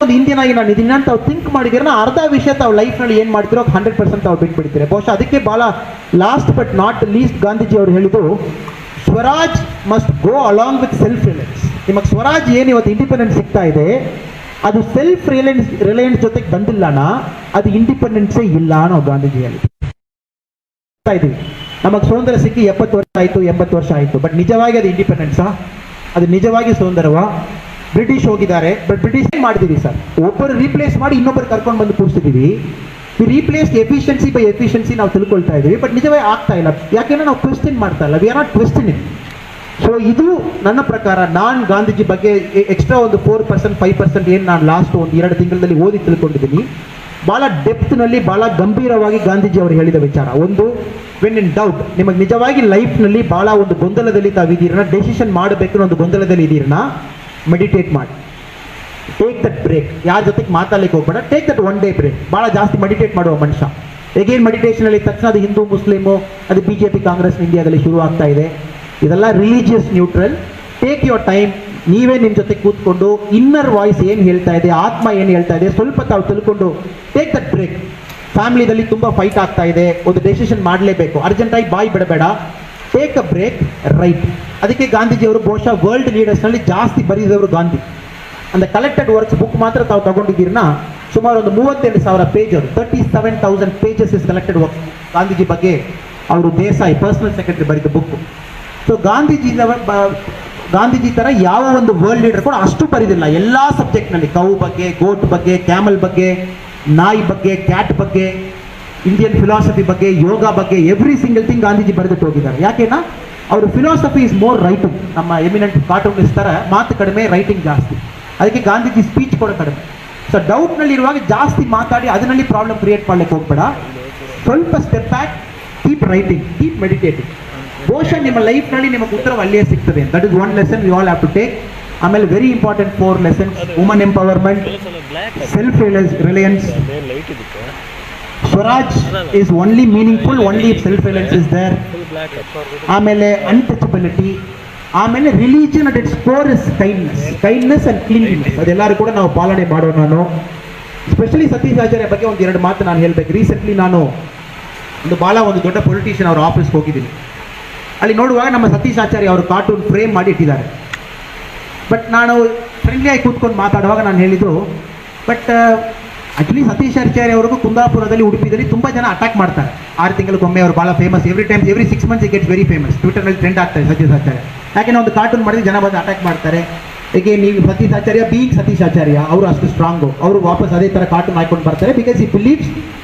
ಒಂದು ಇಂಡಿಯನ್ ಆಗಿ ನಾನು ಇದನ್ನ ತಾವು ಥಿಂಕ್ ಮಾಡಿದ್ರೆ ಅರ್ಧ ವಿಷಯ ತಾವು ಲೈಫ್ನಲ್ಲಿ ಏನು ಮಾಡ್ತಿರೋ 100% ತಾವು ಬಿಟ್ಬಿಡ್ತೀರಿ. ಬಹುಶಃ ಅದಕ್ಕೆ ಭಾಳ last but not least Gandhiji ಅವರು ಹೇಳಿದ್ದು, Swaraj must go along with self Reliance. ನಿಮಗೆ ಸ್ವರಾಜ್ ಏನು ಇವತ್ತು ಇಂಡಿಪೆಂಡೆನ್ಸ್ ಸಿಗ್ತಾ ಇದೆ, ಅದು ಸೆಲ್ಫ್ ರಿಲಯನ್ಸ್ ಜೊತೆಗೆ ಬಂದಿಲ್ಲನಾ ಅದು ಇಂಡಿಪೆಂಡೆನ್ಸೇ ಇಲ್ಲ ಅನ್ನೋ ಗಾಂಧೀಜಿ ಹೇಳಿದ್ರು. ಇದೀವಿ ನಮಗೆ ಸ್ವಾತಂತ್ರ್ಯ ಸಿಕ್ಕಿ 70 ವರ್ಷ ಆಯಿತು, 80 ವರ್ಷ ಆಯಿತು. ಬಟ್ ನಿಜವಾಗಿ ಅದು ಇಂಡಿಪೆಂಡೆನ್ಸಾ? ಅದು ನಿಜವಾಗಿ ಸ್ವಾತಂತ್ರ್ಯವಾ? ಬ್ರಿಟಿಷ್ ಹೋಗಿದ್ದಾರೆ, ಬಟ್ ಬ್ರಿಟಿಷ್ ಮಾಡಿದೀವಿ ಸರ್. ಒಬ್ಬರು ರೀಪ್ಲೇಸ್ ಮಾಡಿ ಇನ್ನೊಬ್ಬರು ಕರ್ಕೊಂಡು ಬಂದು ಕೂರಿಸಿದೀವಿ. We replace efficiency by efficiency ನಾವು ತಿಳ್ಕೊಳ್ತಾ ಇದ್ದೀವಿ. ಬಟ್ ನಿಜವಾಗಿ ಆಗ್ತಾ ಇಲ್ಲ. ಯಾಕೆಂದ್ರೆ ನಾವು ಕ್ವೆಶ್ಚನ್ ಮಾಡ್ತಾ ಇಲ್ಲ. V are not questioning. So ಇದು ನನ್ನ ಪ್ರಕಾರ ನಾನು ಗಾಂಧೀಜಿ ಬಗ್ಗೆ ಎಕ್ಸ್ಟ್ರಾ ಒಂದು 4% 5% ಏನು ನಾನು ಲಾಸ್ಟ್ ಒಂದು 2 ತಿಂಗಳಲ್ಲಿ ಓದಿ ತಿಳ್ಕೊಂಡಿದ್ದೀನಿ. ಭಾಳ ಡೆಪ್ತ್ನಲ್ಲಿ ಭಾಳ ಗಂಭೀರವಾಗಿ ಗಾಂಧೀಜಿ ಅವರು ಹೇಳಿದ ವಿಚಾರ ಒಂದು, ವೆನ್ ಇನ್ ಡೌಟ್, ನಿಮಗೆ ನಿಜವಾಗಿ ಲೈಫ್ನಲ್ಲಿ ಭಾಳ ಒಂದು ಗೊಂದಲದಲ್ಲಿ ತಾವಿದ್ದೀರನ್ನ, ಡೆಸಿಷನ್ ಮಾಡಬೇಕು ಒಂದು ಗೊಂದಲದಲ್ಲಿ ಇದ್ದೀರನ್ನ, ಮೆಡಿಟೇಟ್ ಮಾಡಿ. Take that break. ಯಾರ ಜೊತೆಗೆ ಮಾತಾಡ್ಲಿಕ್ಕೆ ಹೋಗ್ಬೇಡ. Take that 1 day break. ಭಾಳ ಜಾಸ್ತಿ ಮೆಡಿಟೇಟ್ ಮಾಡುವ ಮನುಷ್ಯ. ಎಗೇನ್ ಮೆಡಿಟೇಷನಲ್ಲಿ ತಕ್ಷಣ ಅದು ಹಿಂದೂ ಮುಸ್ಲಿಮು, ಅದು BJP ಕಾಂಗ್ರೆಸ್ ಇಂಡಿಯಾದಲ್ಲಿ ಶುರು ಆಗ್ತಾ ಇದೆ. ಇದೆಲ್ಲ religious neutral. Take your time. ನೀವೇ ನಿಮ್ಮ ಜೊತೆ ಕೂತ್ಕೊಂಡು ಇನ್ನರ್ ವಾಯ್ಸ್ ಏನು ಹೇಳ್ತಾ ಇದೆ, ಆತ್ಮ ಏನು ಹೇಳ್ತಾ ಇದೆ, ಸ್ವಲ್ಪ ತಾವು ತಿಳ್ಕೊಂಡು ಟೇಕ್ ದಟ್ ಬ್ರೇಕ್. ಫ್ಯಾಮಿಲಿದಲ್ಲಿ ತುಂಬ ಫೈಟ್ ಆಗ್ತಾ ಇದೆ, ಒಂದು ಡೆಸಿಷನ್ ಮಾಡಲೇಬೇಕು, ಅರ್ಜೆಂಟಾಗಿ ಬಾಯಿ ಬಿಡಬೇಡ. Take a break, right. ಅದಕ್ಕೆ ಗಾಂಧೀಜಿಯವರು ಬಹುಶಃ ವರ್ಲ್ಡ್ ಲೀಡರ್ಸ್ನಲ್ಲಿ ಜಾಸ್ತಿ ಬರೆದಿದ್ದವರು ಗಾಂಧಿ. ಅಂದರೆ ಕಲೆಕ್ಟೆಡ್ ವರ್ಕ್ಸ್ ಬುಕ್ ಮಾತ್ರ ತಾವು ತಗೊಂಡಿದ್ದೀರನ್ನ ಸುಮಾರು ಒಂದು 32,000 page, 37,000 pages is collected work Gandhiji ಬಗ್ಗೆ. ಅವರು ದೇಸಾಯಿ ಪರ್ಸನಲ್ ಸೆಕ್ರೆಟರಿ ಬರೆದ ಬುಕ್. ಸೊ ಗಾಂಧೀಜಿ ಥರ ಯಾವ ಒಂದು ವರ್ಲ್ಡ್ ಲೀಡರ್ ಕೂಡ ಅಷ್ಟು ಬರೆದಿಲ್ಲ. ಎಲ್ಲ ಸಬ್ಜೆಕ್ಟ್ನಲ್ಲಿ, ಕೌ ಬಗ್ಗೆ, ಗೋಟ್ ಬಗ್ಗೆ, ಕ್ಯಾಮಲ್ ಬಗ್ಗೆ, ನಾಯಿ ಬಗ್ಗೆ, ಕ್ಯಾಟ್ ಬಗ್ಗೆ, ಇಂಡಿಯನ್ ಫಿಲಾಸಫಿ ಬಗ್ಗೆ, ಯೋಗ ಬಗ್ಗೆ, ಎವ್ರಿ ಸಿಂಗಲ್ ಥಿಂಗ್ ಗಾಂಧೀಜಿ ಬರೆದಿಟ್ಟು ಹೋಗಿದ್ದಾರೆ. ಯಾಕೆನಾ ಅವರು ಫಿಲಾಸಫಿ ಇಸ್ ಮೋರ್ ರೈಟಿಂಗ್. ನಮ್ಮ ಎಮಿನೆಂಟ್ ಕಾರ್ಟೂನಿಸ್ಟ್ ಥರ ಮಾತು ಕಡಿಮೆ, ರೈಟಿಂಗ್ ಜಾಸ್ತಿ. ಅದಕ್ಕೆ ಗಾಂಧೀಜಿ ಸ್ಪೀಚ್ ಕೂಡ ಕಡಿಮೆ. ಸೊ ಡೌಟ್ನಲ್ಲಿ ಇರುವಾಗ ಜಾಸ್ತಿ ಮಾತಾಡಿ ಅದರಲ್ಲಿ ಪ್ರಾಬ್ಲಮ್ ಕ್ರಿಯೇಟ್ ಮಾಡ್ಲಿಕ್ಕೆ ಹೋಗ್ಬೇಡ. ಸ್ವಲ್ಪ step back, keep writing, keep meditating. ಬಹುಶಃ ನಿಮ್ಮ ಲೈಫ್ನಲ್ಲಿ ನಿಮಗೆ ಉತ್ತರ ಅಲ್ಲಿಯೇ ಸಿಗ್ತದೆ. That is 1 lesson we all have to take. ಆಮೇಲೆ very important 4 lessons: woman empowerment, self reliance, Swaraj is only meaningful only if self reliance is there. ಆಮೇಲೆ ಅನ್ಟಚಬಿಲಿಟಿ. ಆಮೇಲೆ religion at its core is kindness and cleanliness. ಅದೆಲ್ಲರೂ ಕೂಡ ನಾವು ಪಾಲನೆ ಮಾಡೋಣ. ನಾನು specially Satish ಆಚಾರ್ಯ ಬಗ್ಗೆ ಒಂದು 2 ಮಾತು ನಾನು ಹೇಳಬೇಕು. ರೀಸೆಂಟ್ಲಿ ನಾನು ಒಂದು ದೊಡ್ಡ ಪೊಲಿಟಿಷಿಯನ್ ಅವರ ಆಫೀಸ್ಗೆ ಹೋಗಿದ್ದೀನಿ. ಅಲ್ಲಿ ನೋಡುವಾಗ ನಮ್ಮ ಸತೀಶ್ ಆಚಾರ್ಯ ಅವರು ಕಾರ್ಟೂನ್ ಫ್ರೇಮ್ ಮಾಡಿ ಇಟ್ಟಿದ್ದಾರೆ. ಬಟ್ ನಾನು ಫ್ರೆಂಡ್ಲಿ ಆಗಿ ಕೂತ್ಕೊಂಡು ಮಾತಾಡುವಾಗ ನಾನು ಹೇಳಿದ್ದು, ಬಟ್ ಆಕ್ಚುಲಿ ಸತೀಶ್ ಆಚಾರ್ಯ ಅವ್ರಿಗೂ ಕುಂದಾಪುರದಲ್ಲಿ ಉಡುಪಿದಲ್ಲಿ ತುಂಬಾ ಜನ ಅಟ್ಯಾಕ್ ಮಾಡ್ತಾರೆ. 6 ತಿಂಗಳಿಗೊಮ್ಮೆ ಅವರು ಬಹಳ famous, every 6 months gets very famous. ಟ್ವಿಟರ್ನಲ್ಲಿ ಟ್ರೆಂಡ್ ಆಗ್ತಾರೆ ಸತೀಶ್ ಆಚಾರ್ಯ. ಯಾಕೆಂದ್ರೆ ಒಂದು ಕಾರ್ಟೂನ್ ಮಾಡಿದ್ರೆ ಜನ ಬಂದು ಅಟ್ಯಾಕ್ ಮಾಡ್ತಾರೆ. ಈಗ ನೀವು ಸತೀಶ್ ಆಚಾರ್ಯ ಬೀಯಿಂಗ್ ಸತೀಶ್ ಆಚಾರ್ಯ ಅವರು ಅಷ್ಟು ಸ್ಟ್ರಾಂಗು, ಅವರು ವಾಪಸ್ ಅದೇ ಥರ ಕಾರ್ಟೂನ್ ಹಾಕೊಂಡು ಬರ್ತಾರೆ. ಬಿಕಾಸ್ ಈ ಬಿಲೀವ್ಸ್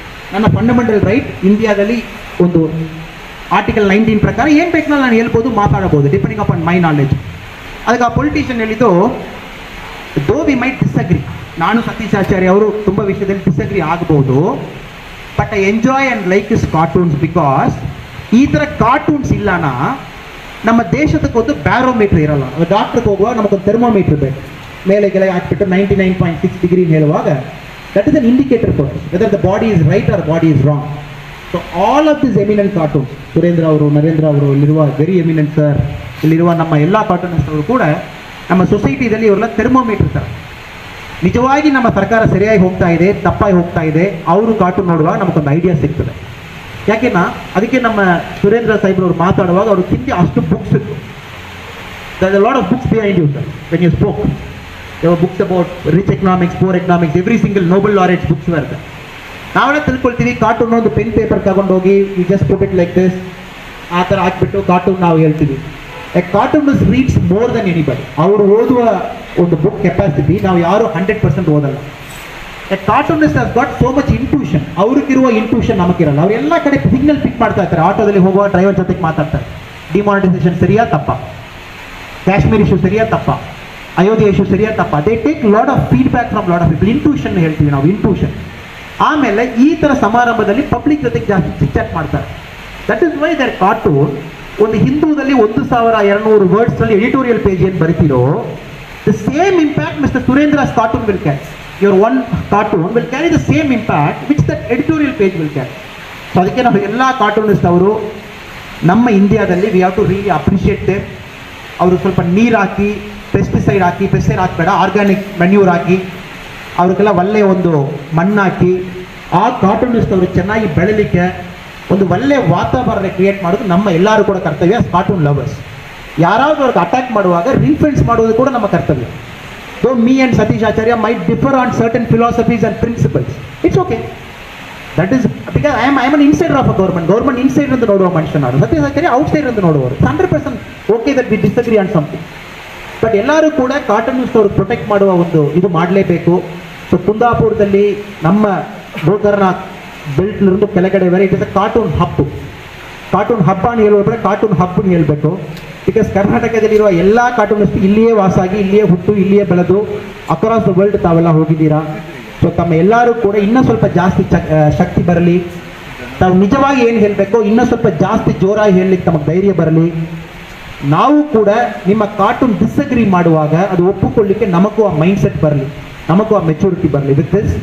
ನನ್ನ ಫಂಡಮೆಂಟಲ್ ರೈಟ್ ಇಂಡಿಯಾದಲ್ಲಿ ಒಂದು ಆರ್ಟಿಕಲ್ 19 ಪ್ರಕಾರ ಏನು ಬೇಕಲ್ಲ ನಾನು ಹೇಳ್ಬೋದು, ಮಾತಾಡಬಹುದು ಡಿಪೆಂಡಿಂಗ್ ಅಪಾನ್ ಮೈ ನಾಲೆಜ್. ಅದಕ್ಕೆ ಆ ಪೊಲಿಟಿಷಿಯನ್ ಹೇಳಿದ್ದು, ದೋ ವಿ ಮೈಟ್ ಡಿಸ್ಅಗ್ರಿ, ನಾನು ಸತೀಶ್ ಆಚಾರ್ಯ ಅವರು ತುಂಬ ವಿಷಯದಲ್ಲಿ ಡಿಸ್ಅಗ್ರಿ ಆಗ್ಬೋದು, but I enjoy and like is cartoons because ಈ ಥರ ಕಾರ್ಟೂನ್ಸ್ ಇಲ್ಲನ ನಮ್ಮ ದೇಶದಕ್ಕೊಂದು ಬ್ಯಾರೋಮೀಟರ್ ಇರಲ್ಲ. ಡಾಕ್ಟ್ರಿಗೆ ಹೋಗುವಾಗ ನಮಗೊಂದು ಥರ್ಮೋಮೀಟರ್ ಬೇಕು, ಮೇಲೆ ಕೆಳ ಹಾಕ್ಬಿಟ್ಟು 99.6 ಡಿಗ್ರಿ ಹೇಳುವಾಗ that is an indicator for whether the body is right or body is wrong. So all of this eminent cartoons, Surendra ಅವರು, ನರೇಂದ್ರ ಅವರು, ಇಲ್ಲಿರುವ ವೆರಿ ಎಮಿನೆಂಟ್ ಸರ್, ಇಲ್ಲಿರುವ ನಮ್ಮ ಎಲ್ಲ ಕಾರ್ಟೂನಿಸ್ಟ್ ಅವರು ಕೂಡ ನಮ್ಮ ಸೊಸೈಟಿದಲ್ಲಿ ಇವರೆಲ್ಲ ಥರ್ಮೋಮೀಟರ್ ಥರ. ನಿಜವಾಗಿ ನಮ್ಮ ಸರ್ಕಾರ ಸರಿಯಾಗಿ ಹೋಗ್ತಾ ಇದೆ, ತಪ್ಪಾಗಿ ಹೋಗ್ತಾ ಇದೆ, ಅವರು ಕಾರ್ಟೂನ್ ನೋಡುವಾಗ ನಮಗೊಂದು ಐಡಿಯಾ ಸಿಗ್ತದೆ. ಯಾಕೆನಾ ಅದಕ್ಕೆ ನಮ್ಮ ಸುರೇಂದ್ರ ಸಾಹೇಬ್ರವ್ರು ಮಾತಾಡುವಾಗ ಅವರು ಹಿಂದೆ ಅಷ್ಟು ಬುಕ್ಸ್ ಇತ್ತು. There lot of books behind you sir when you spoke. There are books about rich economics, poor economics, every single Nobel laureates books ಬರುತ್ತೆ. ನಾವೆಲ್ಲ ತಿಳ್ಕೊಳ್ತೀವಿ ಕಾರ್ಟೂನ್ ಒಂದು ಪೆನ್ ಪೇಪರ್ ತಗೊಂಡೋಗಿ you just put it like this, ಆ ಥರ ಹಾಕ್ಬಿಟ್ಟು cartoon ನಾವು ಹೇಳ್ತೀವಿ. A cartoonist reads more than anybody. ಅವರು ಓದುವ ಒಂದು ಬುಕ್ ಕೆಪಾಸಿಟಿ ನಾವು ಯಾರು 100% ಓದಲ್ಲ. A cartoonist has got so much intuition, ಅವ್ರಿಗಿರುವ ಇಂಟ್ಯೂಷನ್ ನಮಗಿರಲ್ಲ. ಅವ್ರು ಎಲ್ಲ ಕಡೆ ಸಿಗ್ನಲ್ ಪಿಕ್ ಮಾಡ್ತಾ ಇರ್ತಾರೆ. ಆಟೋದಲ್ಲಿ ಹೋಗುವ ಡ್ರೈವರ್ ಜೊತೆಗೆ ಮಾತಾಡ್ತಾರೆ, ಡಿಮಾನಿಟೈಸೇಷನ್ ಸರಿಯಾ ತಪ್ಪ, ಕಾಶ್ಮೀರ್ ಇಶ್ಯೂ ಸರಿಯಾ ತಪ್ಪ, ಅಯೋಧ್ಯೆ ಇಶ್ಯೂ ಸರಿಯಾ ತಪ್ಪ. They take lot of feedback from lot of people. Intuition ಹೇಳ್ತೀವಿ ನಾವು, ಇಂಟ್ಯೂಷನ್. ಆಮೇಲೆ ಈ ಥರ ಸಮಾರಂಭದಲ್ಲಿ ಪಬ್ಲಿಕ್ ಜೊತೆಗೆ ಜಾಸ್ತಿ ಚಿಟ್ಚಾಟ್ ಮಾಡ್ತಾರೆ. That is why there cartoon ಒಂದು ಹಿಂದೂದಲ್ಲಿ 1200 ವರ್ಡ್ಸ್ನಲ್ಲಿ ಎಡಿಟೋರಿಯಲ್ ಪೇಜ್ ಏನು ಬರೀತಿರೋ, the same impact mister ಸುರೇಂದ್ರಸ್ cartoon will carry. Your one cartoon will carry the same impact which that editorial page will carry. So ಅದಕ್ಕೆ ನಾವು ಎಲ್ಲ cartoonist ಅವರು ನಮ್ಮ ಇಂಡಿಯಾದಲ್ಲಿ we have to really appreciate them. ಅವರು ಸ್ವಲ್ಪ ನೀರು ಹಾಕಿ, ಪೆಸ್ಟಿಸೈಡ್ ಹಾಕಬೇಡ, ಆರ್ಗ್ಯಾನಿಕ್ ಮೆನ್ಯೂರ್ ಹಾಕಿ, ಅವ್ರಿಗೆಲ್ಲ ಒಳ್ಳೆಯ ಒಂದು ಮಣ್ಣಾಕಿ, ಆ ಕಾರ್ಟೂನಿಸ್ಟ್ ಅವರು ಚೆನ್ನಾಗಿ ಬೆಳಲಿಕ್ಕೆ ಒಂದು ಒಳ್ಳೆಯ ವಾತಾವರಣ ಕ್ರಿಯೇಟ್ ಮಾಡೋದು ನಮ್ಮ ಎಲ್ಲರೂ ಕೂಡ ಕರ್ತವ್ಯ. ಕಾರ್ಟೂನ್ ಲವರ್ಸ್ ಯಾರಾದರೂ ಅವ್ರಿಗೆ ಅಟ್ಯಾಕ್ ಮಾಡುವಾಗ ರಿಫ್ರೆನ್ಸ್ ಮಾಡೋದು ಕೂಡ ನಮ್ಮ ಕರ್ತವ್ಯ. Though me and Satish Acharya might differ on certain philosophies and principles, it's okay. That is because I am an insider of a government inside ಅಂತ ನೋಡುವ ಮನುಷ್ಯ ನಾನು. ಸತೀಶ್ ಆಚಾರ್ಯ ಔಟ್ಸೈಡ್ ಅಂತ ನೋಡುವವರು. 100% okay that we disagree on something. But ಎಲ್ಲರೂ ಕೂಡ cartoonist ಅವರು protect ಮಾಡುವ ಒಂದು ಇದು ಮಾಡಲೇಬೇಕು. ಸೊ ಕುಂದಾಪುರದಲ್ಲಿ ನಮ್ಮ ಗೋಕರ್ಣನಾಥ್ ಬೆಲ್ಟ್ಲಿருந்து ಕೆಳಗಡೆ ಬೇರೆ ಇಟ್ ಇಸ್ ಅ ಕಾರ್ಟೂನ್ ಹಬ್ಬ. ಕಾರ್ಟೂನ್ ಹಬ್ಬ ಅಂತ ಹೇಳುವ ಕಾರ್ಟೂನ್ ಹಬ್ಬನ ಹೇಳಬೇಕು. ಬಿಕಾಸ್ ಕರ್ನಾಟಕದಲ್ಲಿರುವ ಎಲ್ಲ ಕಾರ್ಟೂನಿಸ್ಟ್ ಇಲ್ಲಿಯೇ ವಾಸಾಗಿ, ಇಲ್ಲಿಯೇ ಹುಟ್ಟು, ಇಲ್ಲಿಯೇ ಬೆಳೆದು ಅಕ್ರಾಸ್ ದ ವರ್ಲ್ಡ್ ತಾವೆಲ್ಲ ಹೋಗಿದ್ದೀರಾ. ಸೊ ತಮ್ಮ ಎಲ್ಲರೂ ಕೂಡ ಇನ್ನೂ ಸ್ವಲ್ಪ ಜಾಸ್ತಿ ಶಕ್ತಿ ಬರಲಿ. ತಾವು ನಿಜವಾಗಿ ಏನು ಹೇಳಬೇಕು ಇನ್ನೂ ಸ್ವಲ್ಪ ಜಾಸ್ತಿ ಜೋರಾಗಿ ಹೇಳಲಿಕ್ಕೆ ತಮಗೆ ಧೈರ್ಯ ಬರಲಿ. ನಾವು ಕೂಡ ನಿಮ್ಮ ಕಾರ್ಟೂನ್ ಡಿಸ್ಅಗ್ರಿ ಮಾಡುವಾಗ ಅದು ಒಪ್ಪಿಕೊಳ್ಳಿಕ್ಕೆ ನಮಗೂ ಆ ಮೈಂಡ್ ಸೆಟ್ ಬರಲಿ, ನಮಗೂ ಆ ಮೆಚುರಿಟಿ ಬರಲಿ. With this